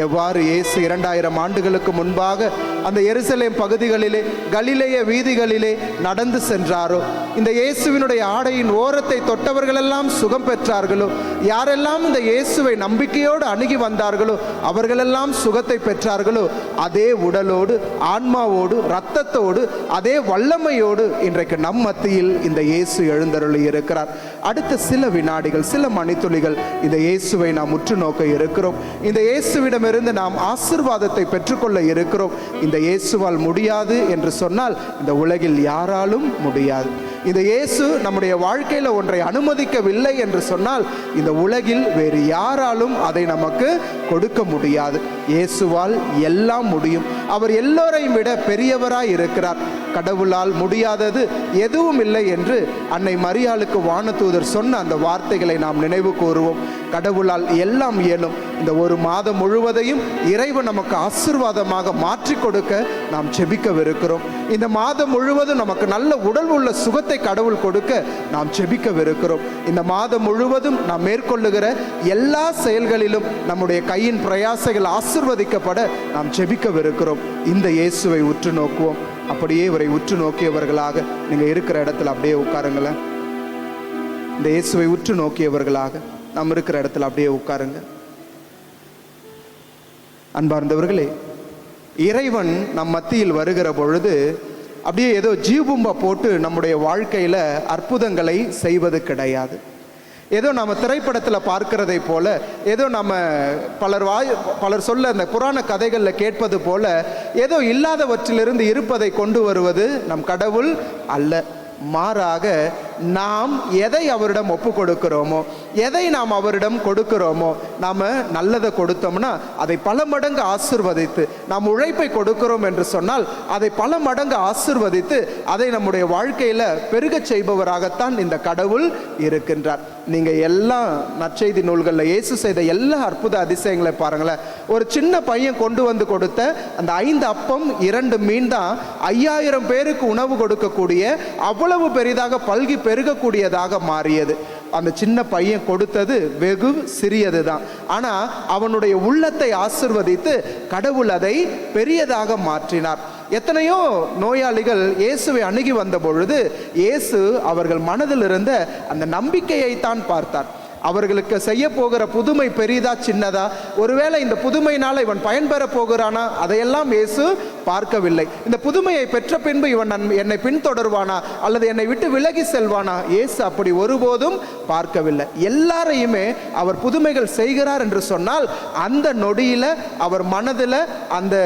எவ்வாறு இயேசு 2000 ஆண்டுகளுக்கு முன்பாக அந்த எருசலேம் பகுதிகளிலே, கலிலேய வீதிகளிலே நடந்து சென்றாரோ, இந்த இயேசுவினுடைய ஆடையின் ஓரத்தை தொட்டவர்களெல்லாம் சுகம் பெற்றார்களோ, யாரெல்லாம் இந்த இயேசுவை நம்பிக்கையோடு அணுகி வந்தார்களோ அவர்களெல்லாம் சுகத்தை பெற்றார்களோ, அதே உடலோடு, ஆன்மாவோடு, இரத்தத்தோடு, அதே வல்லமையோடு இன்றைக்கு நம் மத்தியில் இந்த இயேசு எழுந்தருளி இருக்கிறார். அடுத்த சில வினாடிகள், சில மணித்துளிகள் இந்த இயேசுவை நாம் உற்று நோக்க இருக்கிறோம். இந்த இயேசுவிடமிருந்து நாம் ஆசீர்வாதத்தை பெற்றுக்கொள்ள இருக்கிறோம். இந்த இயேசுவால் முடியாது என்று சொன்னால் இந்த உலகில் யாராலும் முடியாது. இந்த இயேசு நம்முடைய வாழ்க்கையில் ஒன்றை அனுமதிக்கவில்லை என்று சொன்னால் இந்த உலகில் வேறு யாராலும் அதை நமக்கு கொடுக்க முடியாது. இயேசுவால் எல்லாம் முடியும். அவர் எல்லோரையும் விட பெரியவராய் இருக்கிறார். கடவுளால் முடியாதது எதுவும் இல்லை என்று அன்னை மரியாளுக்கு வானதூதர் சொன்ன அந்த வார்த்தைகளை நாம் நினைவு கூறுவோம். கடவுளால் எல்லாம் இயலும். இந்த ஒரு மாதம் முழுவதையும் இறைவன் நமக்கு ஆசீர்வாதமாக மாற்றி கொடுக்க நாம் செபிக்கவிருக்கிறோம். இந்த மாதம் முழுவதும் நமக்கு நல்ல உடல் உள்ள சுகத்தை கடவுள் கொடுக்க நாம் செபிக்கவிருக்கிறோம். இந்த மாதம் முழுவதும் நாம் மேற்கொள்ளுகிற எல்லா செயல்களிலும் நம்முடைய கையின் பிரயாசைகள் ஆசீர்வதிக்கப்பட நாம் செபிக்கவிருக்கிறோம். இந்த இயேசுவை உற்று நோக்குவோம். அப்படியே இவரை உற்று நோக்கியவர்களாக நீங்கள் இருக்கிற இடத்துல அப்படியே உட்காருங்களேன். இந்த இயேசுவை உற்று நோக்கியவர்களாக நாம் இருக்கிற இடத்துல அப்படியே உட்காருங்க. அன்பார்ந்தவர்களே, இறைவன் நம் மத்தியில் வருகிற பொழுது அப்படியே ஏதோ ஜீபும்பா போட்டு நம்முடைய வாழ்க்கையில் அற்புதங்களை செய்வது கிடையாது. ஏதோ நம்ம திரைப்படத்தில் பார்க்கிறதை போல, ஏதோ நம்ம பலர் சொல்ல அந்த புராண கதைகளில் கேட்பது போல ஏதோ இல்லாதவற்றிலிருந்து இருப்பதை கொண்டு வருவது நம் கடவுள் அல்ல. மாறாக நாம் எதை அவரிடம் ஒப்பு கொடுக்கிறோமோ, எதை நாம் அவரிடம் கொடுக்கிறோமோ, நாம் நல்லதை கொடுத்தோம்னா அதை பல மடங்கு ஆசிர்வதித்து, நாம் உழைப்பை கொடுக்கிறோம் என்று சொன்னால் அதை பல மடங்கு ஆசிர்வதித்து அதை நம்முடைய வாழ்க்கையில் பெருகச் செய்பவராகத்தான் இந்த கடவுள் இருக்கின்றார். நீங்கள் எல்லா நற்செய்தி நூல்களில் இயேசு செய்த எல்லா அற்புத அதிசயங்களை பாருங்களேன். ஒரு சின்ன பையன் கொண்டு வந்து கொடுத்த அந்த 5 அப்பம் 2 மீன் தான் 5000 பேருக்கு உணவு கொடுக்கக்கூடிய அவ்வளவு பெரிதாக பல்கி பெருகக்கூடியதாக மாறியது. அந்த சின்ன பையன் கொடுத்தது வெகு சிறியது தான். ஆனால் அவனுடைய உள்ளத்தை ஆசிர்வதித்து கடவுள் அதை பெரியதாக மாற்றினார். எத்தனையோ நோயாளிகள் இயேசுவை அணுகி வந்த பொழுது இயேசு அவர்கள் மனதில் இருந்த அந்த நம்பிக்கையை தான் பார்த்தார். அவர்களுக்கு செய்ய போகிற புதுமை பெரிதா சின்னதா, ஒருவேளை இந்த புதுமையினால் இவன் பயன்பெற போகிறானா, அதையெல்லாம் இயேசு பார்க்கவில்லை. இந்த புதுமையை பெற்ற பின்பு இவன் என்னை பின்தொடர்வானா அல்லது என்னை விட்டு விலகி செல்வானா, இயேசு அப்படி ஒருபோதும் பார்க்கவில்லை. எல்லாரையுமே அவர் புதுமைகள் செய்கிறார் என்று சொன்னால் அந்த நொடியில அவர் மனதில் அந்த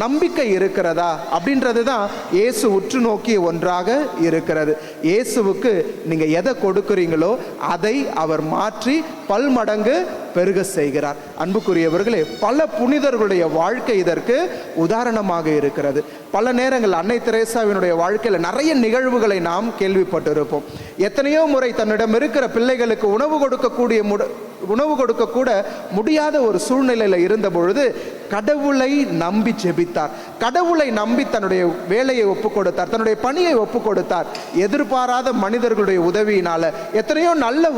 நம்பிக்கை இருக்கிறதா அப்படின்றது தான் இயேசு உற்று நோக்கிய ஒன்றாக இருக்கிறது. இயேசுவுக்கு நீங்கள் எதை கொடுக்குறீங்களோ அதை அவர் மாற்றி பல்மடங்கு பெருக செய்கிறார். அன்புக்குரியவர்களே, பல புனிதர்களுடைய வாழ்க்கை இதற்கு உதாரணமாக இருக்கிறது. பல நேரங்கள் அன்னை தெரேசாவினுடைய வாழ்க்கையில் நிறைய நிகழ்வுகளை நாம் கேள்விப்பட்டிருப்போம். எத்தனையோ முறை தன்னிடம் இருக்கிற பிள்ளைகளுக்கு உணவு கொடுக்க கூட முடியாத ஒரு சூழ்நிலையில் இருந்த பொழுது கடவுளை நம்பி ஜெபித்தார். கடவுளை நம்பி தன்னுடைய வேலையை ஒப்பு கொடுத்தார், தன்னுடைய பணியை ஒப்பு கொடுத்தார். எதிர்பாராத மனிதர்களுடைய உதவியினால, எத்தனையோ நல்ல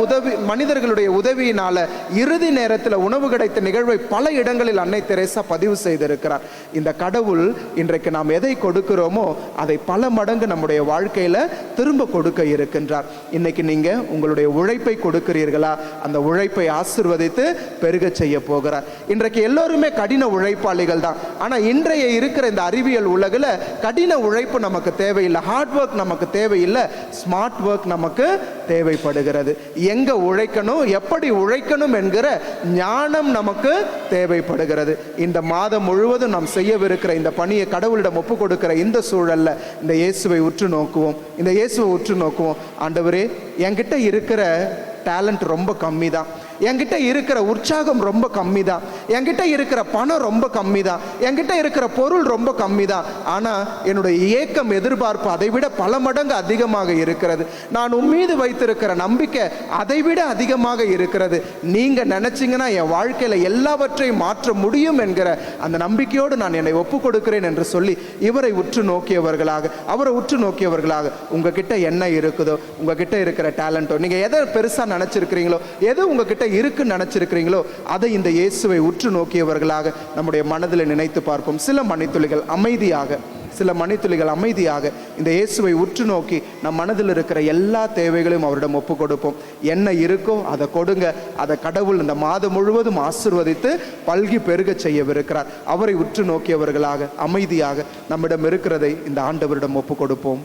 மனிதர்களுடைய உதவியினால இறுதி நேரத்தில் உணவு கிடைத்த நிகழ்வை பல இடங்களில் அன்னை தெரேசா பதிவு செய்திருக்கிறார். இந்த கடவுள் இன்றைக்கு நாம் எதை கொடுக்கிறோமோ அதை பல மடங்கு நம்முடைய வாழ்க்கையில் திரும்ப கொடுக்க இருக்கின்றார். இன்னைக்கு நீங்க உங்களுடைய உழைப்பை கொடுக்கிறீர்களா? அந்த உழைப்பை ஆசீர்வதித்து பெருக செய்ய போகிறார். இன்றைக்கு எல்லோருமே கடின உழைப்பாளிகள் தான். ஆனால் இன்றைய இருக்கிற இந்த அறிவியல் உலகில் கடின உழைப்பு நமக்கு தேவையில்லை, ஹார்ட் ஒர்க் நமக்கு தேவையில்லை, ஸ்மார்ட் ஒர்க் நமக்கு தேவைப்படுகிறது. எங்க உழைக்கணும், எப்படி உழைக்கணும் என்கிற ஞானம் நமக்கு தேவைப்படுகிறது. இந்த மாதம் முழுவதும் நாம் செய்யவிருக்கிற இந்த பணியை கடவுளிடம் ஒப்பு கொடுக்கிற இந்த சூழல்ல இந்த இயேசுவை உற்று நோக்குவோம். இந்த இயேசுவை உற்று நோக்குவோம். ஆண்டவரே, என்கிட்ட இருக்கிற டேலண்ட் ரொம்ப கம்மி தான், என்கிட்ட இருக்கிற உற்சாகம் ரொம்ப கம்மி தான், என்கிட்ட இருக்கிற பணம் ரொம்ப கம்மி தான், என்கிட்ட இருக்கிற பொருள் ரொம்ப கம்மி தான். ஆனால் என்னுடைய ஏக்கம் எதிர்பார்ப்பு அதை விட பல மடங்கு அதிகமாக இருக்கிறது. நான் உம்மீது வைத்திருக்கிற நம்பிக்கை அதை விட அதிகமாக இருக்கிறது. நீங்கள் நினச்சிங்கன்னா என் வாழ்க்கையில் எல்லாவற்றையும் மாற்ற முடியும் என்கிற அந்த நம்பிக்கையோடு நான் என்னை ஒப்பு கொடுக்கிறேன் என்று சொல்லி இவரை உற்று நோக்கியவர்களாக, அவரை உற்று நோக்கியவர்களாக, உங்ககிட்ட என்ன இருக்குதோ, உங்ககிட்ட இருக்கிற டேலண்ட்டோ, நீங்கள் எதை பெருசாக நினச்சிருக்கிறீங்களோ, எது உங்ககிட்ட இருக்குன்னு நினைச்சிருக்கிறீங்களோ அதை இந்த இயேசுவை உற்று நோக்கியவர்களாக நம்முடைய மனதில் நினைத்து பார்ப்போம். சில மணித்துளிகள் அமைதியாக இந்த இயேசுவை உற்று நோக்கி நம் மனதில் இருக்கிற எல்லா தேவைகளையும் அவரிடம் ஒப்பு கொடுப்போம். என்ன இருக்கோ அதை கொடுங்க. அதை கடவுள் இந்த மாதம் முழுவதும் ஆசீர்வதித்து பல்கி பெருக செய்யவிருக்கிறார். அவரை உற்று நோக்கியவர்களாக அமைதியாக நம்மிடம் இருக்கிறதை இந்த ஆண்டவரிடம் ஒப்பு கொடுப்போம்.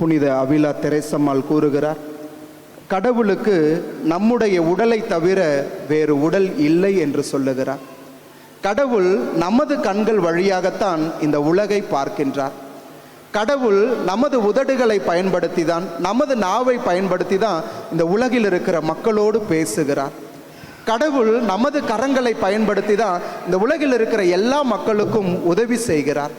புனித அவிலா தெரேசம்மாள் கூறுகிறார், கடவுளுக்கு நம்முடைய உடலை தவிர வேறு உடல் இல்லை என்று சொல்லுகிறார். கடவுள் நமது கண்கள் வழியாகத்தான் இந்த உலகை பார்க்கின்றார். கடவுள் நமது உதடுகளை பயன்படுத்தி தான், நமது நாவை பயன்படுத்தி தான் இந்த உலகில் இருக்கிற மக்களோடு பேசுகிறார். கடவுள் நமது கரங்களை பயன்படுத்தி தான் இந்த உலகில் இருக்கிற எல்லா மக்களுக்கும் உதவி செய்கிறார்.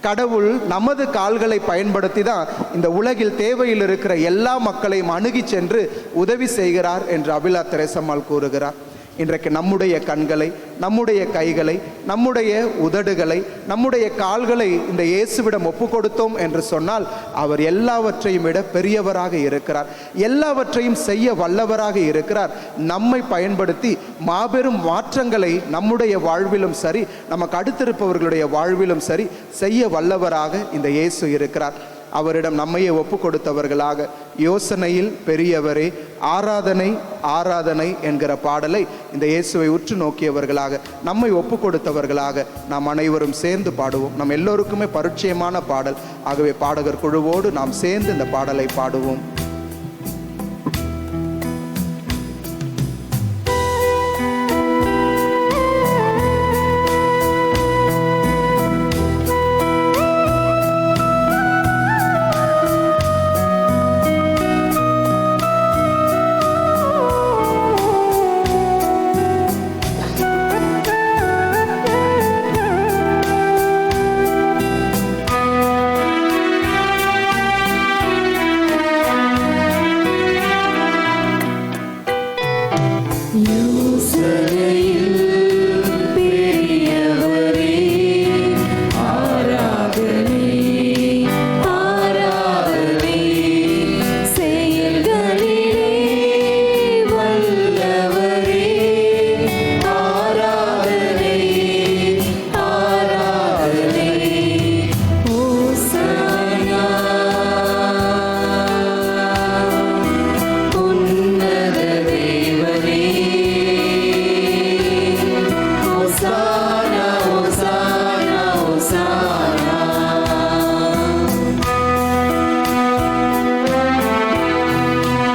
கடவுள் நமது கால்களை பயன்படுத்தி தான் இந்த உலகில் தேவையில் இருக்கிற எல்லா மக்களையும் அணுகி சென்று உதவி செய்கிறார் என்று அபிலா தெரேசம்மாள் கூறுகிறார். இன்றைக்கு நம்முடைய கண்களை, நம்முடைய கைகளை, நம்முடைய உதடுகளை, நம்முடைய கால்களை இந்த இயேசுவிடம் ஒப்பு கொடுத்தோம் என்று சொன்னால் அவர் எல்லாவற்றையும் விட பெரியவராக இருக்கிறார், எல்லாவற்றையும் செய்ய வல்லவராக இருக்கிறார். நம்மை பயன்படுத்தி மாபெரும் மாற்றங்களை நம்முடைய வாழ்விலும் சரி, நமக்கு அடுத்திருப்பவர்களுடைய வாழ்விலும் சரி செய்ய வல்லவராக இந்த இயேசு இருக்கிறார். அவரிடம் நம்மையே ஒப்பு கொடுத்தவர்களாக யோசனையில் பெரியவரே ஆராதனை ஆராதனை என்கிற பாடலை இந்த இயேசுவை உற்று நோக்கியவர்களாக நம்மை ஒப்பு கொடுத்தவர்களாக நாம் அனைவரும் சேர்ந்து பாடுவோம். நம் எல்லோருக்குமே பரிச்சயமான பாடல். ஆகவே பாடகர் குழுவோடு நாம் சேர்ந்து இந்த பாடலை பாடுவோம்.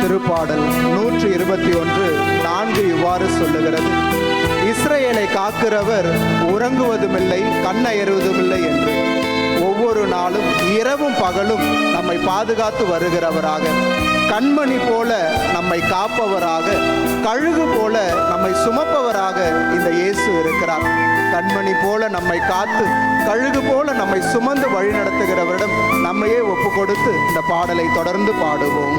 திருப்பாடல் 121:4 இவ்வாறு சொல்லுகிறது: இஸ்ரவேலை காக்கிறவர் உறங்குவதுமில்லை, கண்ணயருவதுமில்லை என்று. ஒவ்வொரு நாளும் இரவும் பகலும் நம்மை பாதுகாத்து வருகிறவராக, கண்மணி போல நம்மை காப்பவராக, கழுகு போல நம்மை சுமப்பவராக இந்த இயேசு இருக்கிறார். கண்மணி போல நம்மை காத்து, கழுகு போல நம்மை சுமந்து வழி நடத்துகிறவரிடம் நம்மையே ஒப்பு கொடுத்து இந்த பாடலை தொடர்ந்து பாடுவோம்.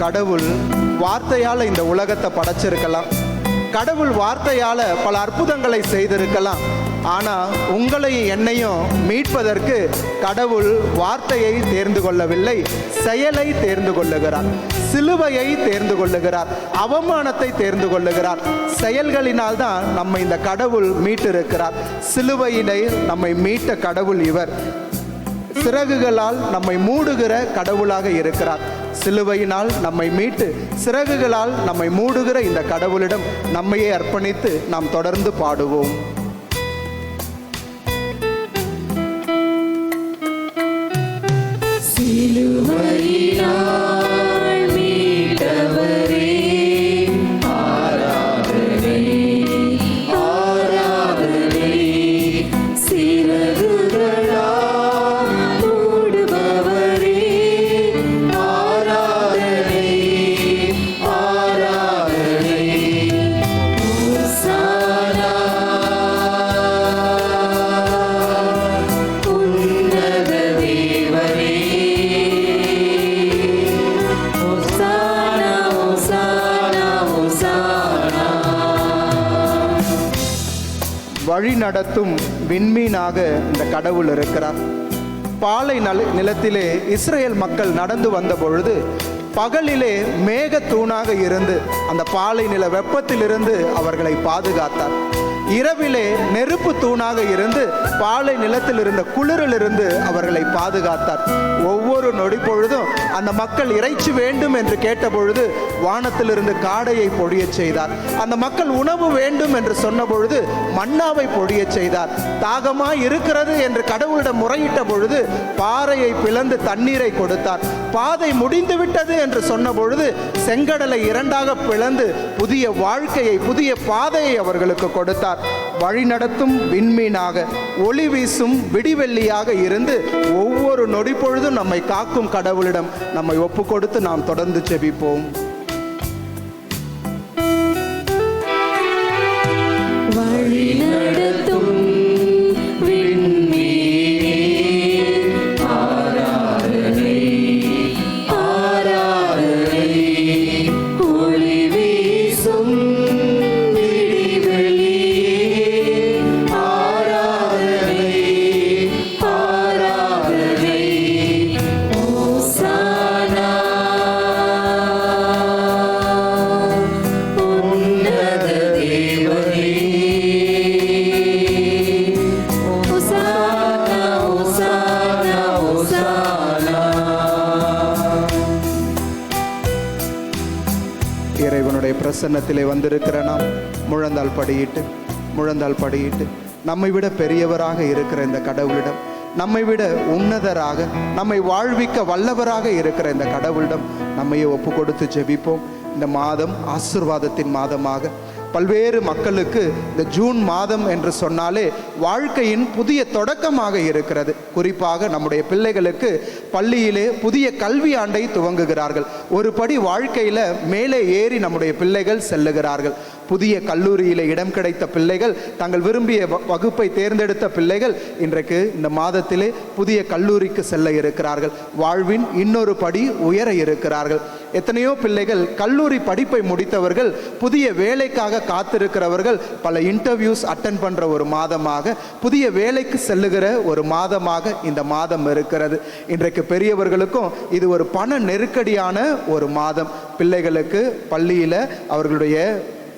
கடவுள் வார்த்தையால் இந்த உலகத்தை படைச்சிருக்கலாம், கடவுள் வார்த்தையால் பல அற்புதங்களை செய்திருக்கலாம். ஆனால் உங்களையும் என்னையும் மீட்பதற்கு கடவுள் வார்த்தையை தேர்ந்து கொள்ளவில்லை, செயலை தேர்ந்து கொள்ளுகிறார், சிலுவையை தேர்ந்து கொள்ளுகிறார், அவமானத்தை தேர்ந்து கொள்ளுகிறார். செயல்களினால் தான் நம்மை இந்த கடவுள் மீட்டிருக்கிறார். சிலுவையிலே நம்மை மீட்ட கடவுள் இவர். சிறகுகளால் நம்மை மூடுகிற கடவுளாக இருக்கிறார். சிலுவையினால் நம்மை மீட்டு சிறகுகளால் நம்மை மூடுகிற இந்த கடவுளிடம் நம்மையே அர்ப்பணித்து நாம் தொடர்ந்து பாடுவோம். சிலுவையினால் மீட்டவரே ஆராதனை ஆராதனை, சிறகுகளால் மூடுபவரே ஆராதனை ஆராதனை, ஓசானா உன்னத தேவனே, வழி நடத்தும் விண்மீனாக இந்த கடவுள் இருக்கிறார். பாலை நிலத்திலே இஸ்ரேல் மக்கள் நடந்து வந்த பொழுது பகலிலே மேக தூணாக இருந்து அந்த பாலை நில வெப்பத்திலிருந்து அவர்களை பாதுகாத்தார். இரவிலே நெருப்பு தூணாக இருந்து பாலை நிலத்தில் இருந்த குளிரிலிருந்து அவர்களை பாதுகாத்தார். ஒவ்வொரு நொடி பொழுதும் அந்த மக்கள் இறைச்சி வேண்டும் என்று கேட்ட பொழுது வானத்திலிருந்து காடையை பொழியச் செய்தார். அந்த மக்கள் உணவு வேண்டும் என்று சொன்ன பொழுது மன்னாவை பொழியச் செய்தார். தாகமாய் இருக்கிறது என்று கடவுளிடம் முறையிட்ட பொழுது பாறையை பிளந்து தண்ணீரை கொடுத்தார். பாதை முடிந்து விட்டது என்று சொன்ன பொழுது செங்கடலை இரண்டாக பிளந்து புதிய வாழ்க்கையை, புதிய பாதையை அவர்களுக்கு கொடுத்தார். வழிநடத்தும் விண்மீனாக, ஒளி வீசும் விடிவெள்ளியாக இருந்து ஒவ்வொரு நொடி பொழுதும் நம்மை காக்கும் கடவுளிடம் நம்மை ஒப்பு கொடுத்து நாம் தொடர்ந்து ஜெபிப்போம். வழிநடத்தும் இறைவனுடைய பிரசன்னத்திலே வந்திருக்கிற நாம் முழந்தால் படியிட்டு நம்மை விட பெரியவராக இருக்கிற இந்த கடவுளிடம், நம்மை விட உன்னதராக, நம்மை வாழ்விக்க வல்லவராக இருக்கிற இந்த கடவுளிடம் நம்மையே ஒப்பு கொடுத்து ஜெபிப்போம். இந்த மாதம் ஆசீர்வாதத்தின் மாதமாக பல்வேறு மக்களுக்கு இந்த ஜூன் மாதம் என்று சொன்னாலே வாழ்க்கையின் புதிய தொடக்கமாக இருக்கிறது. குறிப்பாக நம்முடைய பிள்ளைகளுக்கு பள்ளியிலே புதிய கல்வி ஆண்டை துவங்குகிறார்கள். ஒரு படி வாழ்க்கையில் மேலே ஏறி நம்முடைய பிள்ளைகள் செல்லுகிறார்கள். புதிய கல்லூரியில் இடம் கிடைத்த பிள்ளைகள், தங்கள் விரும்பிய வகுப்பை தேர்ந்தெடுத்த பிள்ளைகள் இன்றைக்கு இந்த மாதத்திலே புதிய கல்லூரிக்கு செல்ல இருக்கிறார்கள். வாழ்வின் இன்னொரு படி உயர இருக்கிறார்கள். எத்தனையோ பிள்ளைகள் கல்லூரி படிப்பை முடித்தவர்கள் புதிய வேலைக்காக காத்திருக்கிறவர்கள் பல இன்டர்வியூஸ் அட்டென்ட் பண்ற ஒரு மாதமாக, புதிய வேலைக்கு செல்லுகிற ஒரு மாதமாக இந்த மாதம் இருக்கிறது. இன்றைக்கு பெரியவர்களுக்கும் இது ஒரு பண நெருக்கடியான ஒரு மாதம். பிள்ளைகளுக்கு பள்ளியில் அவர்களுடைய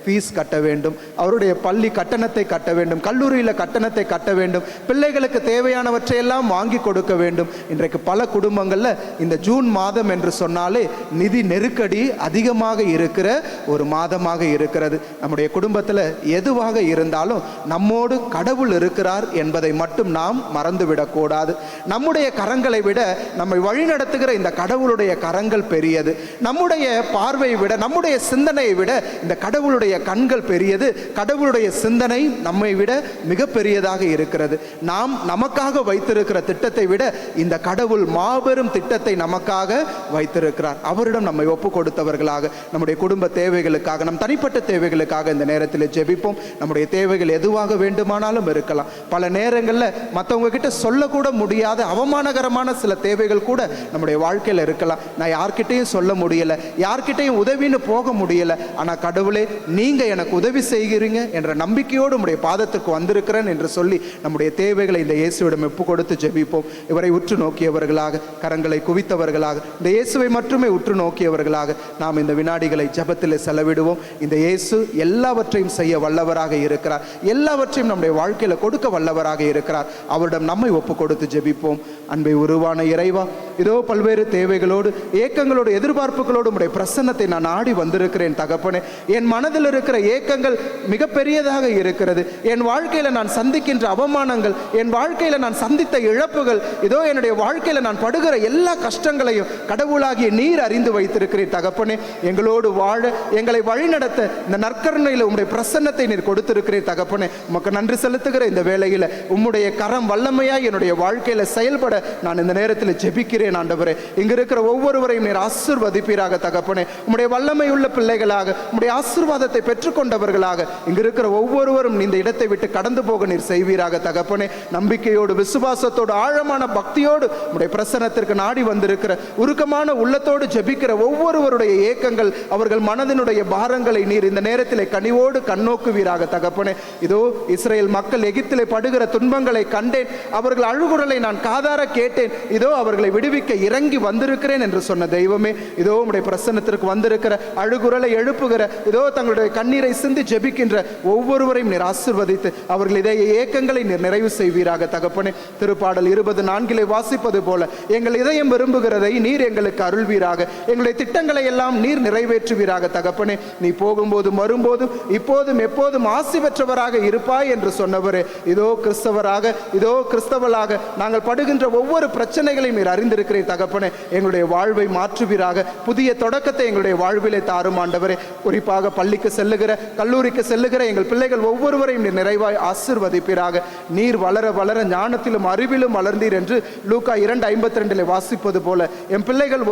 ஃபீஸ் கட்ட வேண்டும், அவருடைய பள்ளி கட்டணத்தை கட்ட வேண்டும், கல்லூரியில் கட்டணத்தை கட்ட வேண்டும், பிள்ளைகளுக்கு தேவையானவற்றையெல்லாம் வாங்கி கொடுக்க வேண்டும். இன்றைக்கு பல குடும்பங்களில் இந்த ஜூன் மாதம் என்று சொன்னாலே நிதி நெருக்கடி அதிகமாக இருக்கிற ஒரு மாதமாக இருக்கிறது. நம்முடைய குடும்பத்தில் எதுவாக இருந்தாலும் நம்மோடு கடவுள் இருக்கிறார் என்பதை மட்டும் நாம் மறந்துவிடக்கூடாது. நம்முடைய கரங்களை விட நம்மை வழிநடத்துகிற இந்த கடவுளுடைய கரங்கள் பெரியது. நம்முடைய பார்வையை விட, நம்முடைய சிந்தனையை விட இந்த கடவுளுடைய கண்கள் பெரியது. கடவுளுடைய சிந்தனை நம்மை விட மிக பெரியதாக இருக்கிறது. நாம் நமக்காக வைத்திருக்கிற திட்டத்தை விட இந்த கடவுள் மாபெரும் திட்டத்தை நமக்காக வைத்திருக்கிறார். அவரிடம் நம்மை ஒப்பு கொடுத்தவர்களாக நம்முடைய குடும்ப தேவைகளுக்காக, நம் தனிப்பட்ட தேவைகளுக்காக இந்த நேரத்தில் ஜெபிப்போம். நம்முடைய தேவைகள் எதுவாக வேண்டுமானாலும் இருக்கலாம். பல நேரங்களில் மற்றவங்க கிட்ட சொல்லக்கூட முடியாத அவமானகரமான சில தேவைகள் கூட நம்முடைய வாழ்க்கையில் இருக்கலாம். நான் யார்கிட்டையும் சொல்ல முடியல, யார்கிட்டையும் உதவின்னு போக முடியல, ஆனால் கடவுளே நீங்க எனக்கு உதவி செய்கிறீங்க என்ற நம்பிக்கையோடு உம்முடைய பாதத்திற்கு வந்திருக்கிறேன் என்று சொல்லி நம்முடைய தேவைகளை இந்த இயேசுவிடம் ஒப்பு கொடுத்து ஜெபிப்போம். இவரை உற்று நோக்கியவர்களாக, கரங்களை குவித்தவர்களாக, இந்த இயேசுவை மட்டுமே உற்று நோக்கியவர்களாக நாம் இந்த வினாடிகளை ஜெபத்தில் செலவிடுவோம். இந்த இயேசு எல்லாவற்றையும் செய்ய வல்லவராக இருக்கிறார். எல்லாவற்றையும் நம்முடைய வாழ்க்கையில் கொடுக்க வல்லவராக இருக்கிறார். அவரிடம் நம்மை ஒப்பு கொடுத்து ஜெபிப்போம். அன்பை உருவான இறைவா, இதோ பல்வேறு தேவைகளோடு, ஏக்கங்களோடு, எதிர்பார்ப்புகளோடு உம்முடைய பிரசன்னத்தை நான் நாடி வந்திருக்கிறேன் தகப்பனே. என் மனதில் இருக்கிற ஏக்கங்கள் மிக பெரியதாக இருக்கிறது. என் வாழ்க்கையில் நான் சந்திக்கின்ற அவமானங்கள், என் வாழ்க்கையில் நான் சந்தித்த இழப்புகள், இதோ என்னுடைய வாழ்க்கையில் நான் படுகிற எல்லா கஷ்டங்களையும் கடவுளாகிய நீர் அறிந்து வைத்திருக்கிறீர் தகப்பனே. எங்களோடு வாழ, எங்களை வழிநடத்த இந்த நற்கருணையில் உம்முடைய பிரசன்னத்தை நீர் கொடுத்திருக்கிறீர் தகப்பனே. உமக்கு நன்றி செலுத்துகிற இந்த வேளையில் உம்முடைய கரம் வல்லமையாய் என்னுடைய வாழ்க்கையில் செயல்பட நான் இந்த நேரத்தில் ஜெபிக்கிறேன் ஆண்டவரே. இங்க இருக்கிற ஒவ்வொருவரையும் நீர் ஆசீர்வதிப்பீராக தகப்பனே. உம்முடைய வல்லமை உள்ள பிள்ளைகளாக, உம்முடைய ஆசீர்வாதத்தை பெற்றுக்கொண்டவர்களாக இங்க இருக்கிற ஒவ்வொருவரும் இந்த இடத்தை விட்டு கடந்து போக நீர் செய்வீராக தகப்பனே. நம்பிக்கையோடு, விசுவாசத்தோடு, ஆழமான பக்தியோடு உம்முடைய பிரசன்னத்திற்கு நாடி வந்திருக்கிற, உருக்கமான உள்ளத்தோடு ஜெபிக்கிற ஒவ்வொருவருடைய ஏக்கங்கள், அவர்கள் மனதினுடைய பாரங்களை நீர் இந்த நேரத்தில் கனிவோடு கண்ணோக்குவீராக தகப்பனே. இதோ இஸ்ரேல் மக்கள் எகிப்திலே படுகிற துன்பங்களை கண்டேன், அவர்கள் அழுகுரலை நான் காதார கேட்டேன், இதோ அவர்களை விடுவிக்க இறங்கி வந்திருக்கிறேன் என்று சொன்ன தெய்வமே, இதோ உம்முடைய பிரசன்னத்திற்கு வந்திருக்கிற, அழுகுரலை எழுப்புகிற, இதோ தங்களுடைய தங்களுடைய கண்ணீரை சிந்தி ஜெபிக்கின்ற ஒவ்வொருவரையும் நீர் ஆசீர்வதித்து அவர்கள் இதய ஏக்கங்களை நீர் நிறைவு செய்வீராக தகப்பனே. திருப்பாடல் 24 வாசிப்பது போல எங்கள் இதயம் விரும்புகிறதை நீர் எங்களுக்கு அருள்வீராக. எங்களுடைய திட்டங்களை எல்லாம் நீர் நிறைவேற்றுவீராக தகப்பனே. நீ போகும்போதும் வரும்போதும் இப்போதும் எப்போதும் ஆசி பெற்றவராக இருப்பாய் என்று சொன்னவரே, இதோ கிறிஸ்தவராக இதோ கிறிஸ்தவளாக நாங்கள் படுகின்ற ஒவ்வொரு பிரச்சனைகளையும் நீர் அறிந்திருக்கிறீர் தகப்பனே. எங்களுடைய வாழ்வை மாற்றுவீராக. புதிய தொடக்கத்தை எங்களுடைய வாழ்விலே தாரும் ஆண்டவரே. குறிப்பாக பள்ளிக்கு செல்லுகிற கல்லூரிக்கு செல்லுகிற எங்கள் பிள்ளைகள் ஒவ்வொருவரையும் நீர் நிறைவாய் ஆசீர்வதிப்பீராக. நீர் வளர வளர ஞானத்திலும் அறிவிலும் வளர்ந்தீர் என்று லூக்கா 2:52 வாசிப்பது போல என் பிள்ளைகள்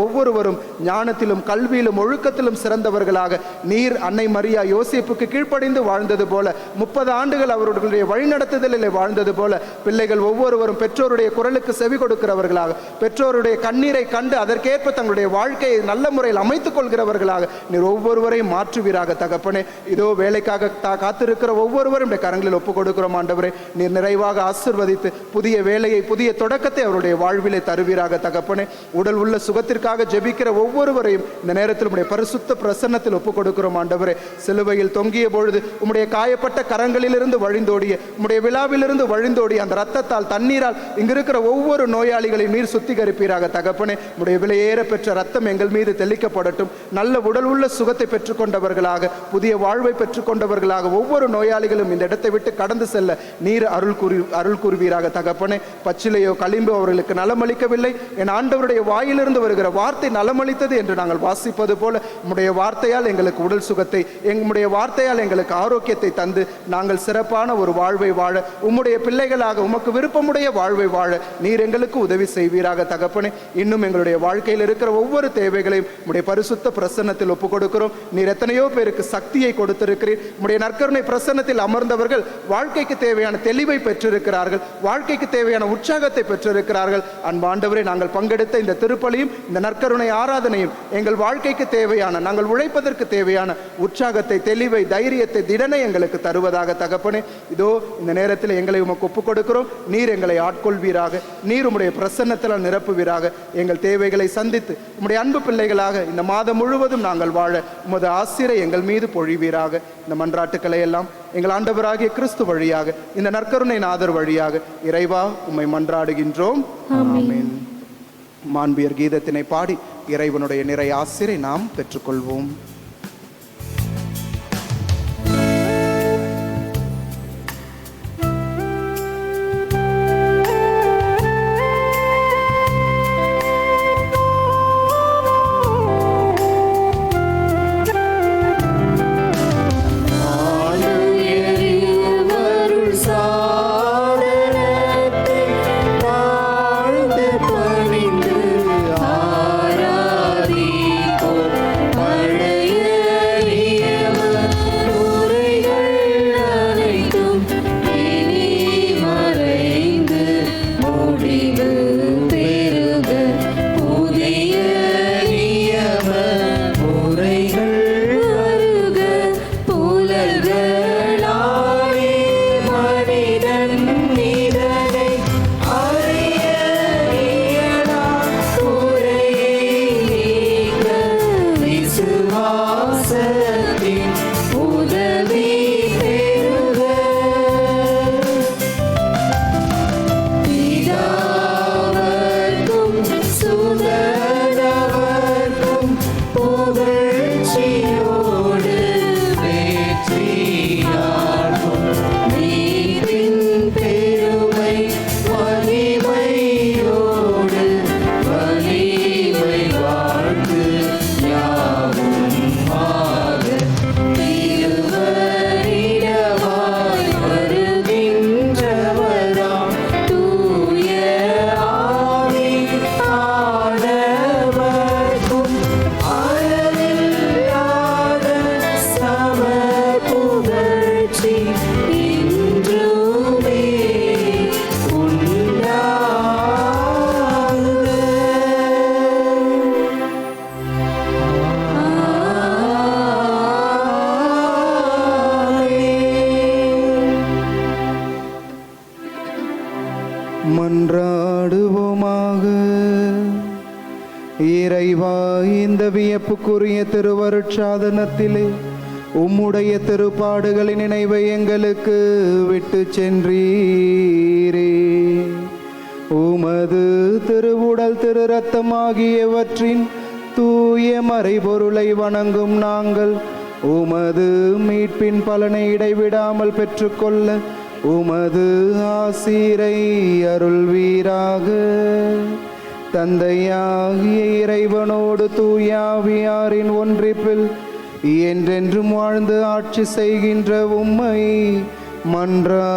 ஒவ்வொருவரும் ஞானத்திலும் கல்வியிலும் ஒழுக்கத்திலும் சிறந்தவர்களாக நீர் அன்னை மரியா யோசேப்புக்கு கீழ்ப்படிந்து வாழ்ந்தது போல 30 ஆண்டுகள் அவர்களுடைய வழிநடத்துதலில் வாழ்ந்தது போல பிள்ளைகள் ஒவ்வொருவரும் பெற்றோருடைய குரலுக்கு செவி கொடுக்கிறவர்களாக, பெற்றோருடைய கண்ணீரை கண்டு அதற்கேற்ப தங்களுடைய வாழ்க்கையை நல்ல முறையில் அமைத்துக் கொள்கிறவர்களாக நீர் ஒவ்வொருவரையும் மாற்றுவீராக தகப்பனே. இதோ வேலைக்காக காத்திருக்கிற ஒவ்வொருவரும் கரங்களில் ஒப்புக் கொடுக்கிறோம் ஆண்டவரே. நீர் நிறைவாக ஆசீர்வதித்து புதிய வேலையை புதிய தொடக்கத்தை அவருடைய வாழ்விலே தருவீராக தகப்பனே. உடல் உள்ள சுகத்திற்காக ஜெபிக்கிற ஒவ்வொருவரையும் இந்த நேரத்தில் உம்முடைய பரிசுத்த பிரசன்னத்தில் ஒப்புக் கொடுக்கிறோம் ஆண்டவரே. சிலுவையில் தொங்கிய பொழுது உம்முடைய காயப்பட்ட கரங்களிலிருந்து வழிந்தோடிய உம்முடைய விழாவிலிருந்து வழிந்தோடிய அந்த ரத்தத்தால் தண்ணீரால் இங்கிருக்கிற ஒவ்வொரு நோயாளிகளையும் நீர் சுத்திகரிப்பீராக தகப்பனே. உம்முடைய விலையேற பெற்ற ரத்தம் எங்கள் மீது தெளிக்கப்படட்டும். நல்ல உடல் உள்ள சுகத்தை பெற்றுக்கொண்டவர்களாக புதிய வாழ்வை பெற்றுக்கொண்டவர்களாக ஒவ்வொரு நோயாளிகளும் இந்த இடத்தை விட்டு கடந்து செல்ல நீர் அருள் கூறுவீராக தகப்பனே. பச்சிலையோ களிம்போ அவர்களுக்கு நலமளிக்கவில்லை, என் ஆண்டவருடைய வாயிலிருந்து வருகிற வார்த்தை நலமளித்தது என்று நாங்கள் வாசிப்பது போல உம்முடைய வார்த்தையால் எங்களுக்கு உடல் சுகத்தை, எங்களுடைய வார்த்தையால் எங்களுக்கு ஆரோக்கியத்தை தந்து நாங்கள் சிறப்பான ஒரு வாழ்வை வாழ, உம்முடைய பிள்ளைகளாக உமக்கு விருப்பமுடைய வாழ்வை வாழ நீர் எங்களுக்கு உதவி செய்வீராக தகப்பனே. இன்னும் எங்களுடைய வாழ்க்கையில் இருக்கிற ஒவ்வொரு தேவைகளையும் உம்முடைய பரிசுத்த பிரசன்னத்தில் ஒப்புக் கொடுக்கிறோம். நீர் எத்தனையோ பேருக்கு சக்தியை கொடுத்திருக்கிறீர். உம்முடைய நற்கருணை பிரசன்னத்தில் அமர்ந்தவர்கள் வாழ்க்கைக்கு தேவையான தெளிவை பெற்றிருக்கிறார்கள், வாழ்க்கைக்கு தேவையான உற்சாகத்தை பெற்றிருக்கிறார்கள். அன்பாண்டவரே, நாங்கள் பங்கெடுத்த இந்த திருப்பலியும் இந்த நற்கருணை ஆராதனையும் எங்கள் வாழ்க்கைக்கு தேவையான, நாங்கள் உழைப்பதற்கு தேவையான உற்சாகத்தை, தெளிவை, தைரியத்தை, திடனை எங்களுக்கு தருவதாக தகப்பனே. இதோ இந்த நேரத்தில் எங்களை உமக்கு ஒப்புக் கொடுக்கிறோம். நீர் எங்களை ஆட்கொள்வீராக. நீர் உம்முடைய பிரசன்னத்தில் நிரப்புவீராக. எங்கள் தேவைகளை சந்தித்து உம்முடைய அன்பு பிள்ளைகளாக இந்த மாதம் முழுவதும் நாங்கள் வாழ உமது ஆசிரை எங்கள் மீது பொழிவீராக. இந்த மன்றாட்டுக்களை எல்லாம் எங்கள் ஆண்டவராகிய கிறிஸ்து வழியாக, இந்த நற்கருணை நாதர் வழியாக இறைவா உம்மை மன்றாடுகின்றோம். ஆமென். மாண்பியர் கீதத்தினை பாடி இறைவனுடைய நிறை ஆசிரை நாம் பெற்றுக்கொள்வோம். மன்றாடுவோமாக. இறைவா, இந்த வியப்புக்குரிய திருவருட்சாதனத்திலே உம்முடைய திருப்பாடுகளின் நினைவை எங்களுக்கு விட்டு சென்றீரே. உமது திருவுடல் திரு ரத்தம் ஆகியவற்றின் தூய மறைபொருளை வணங்கும் நாங்கள் உமது மீட்பின் பலனை இடைவிடாமல் பெற்றுக்கொள்ள உமது ஆசீரை அருள்வீராக. தந்தையாகிய இறைவனோடு தூயாவியாரின் ஒன்றிப்பில் என்றென்றும் வாழ்ந்து ஆட்சி செய்கின்ற உம்மை மன்றாடுகின்றோ.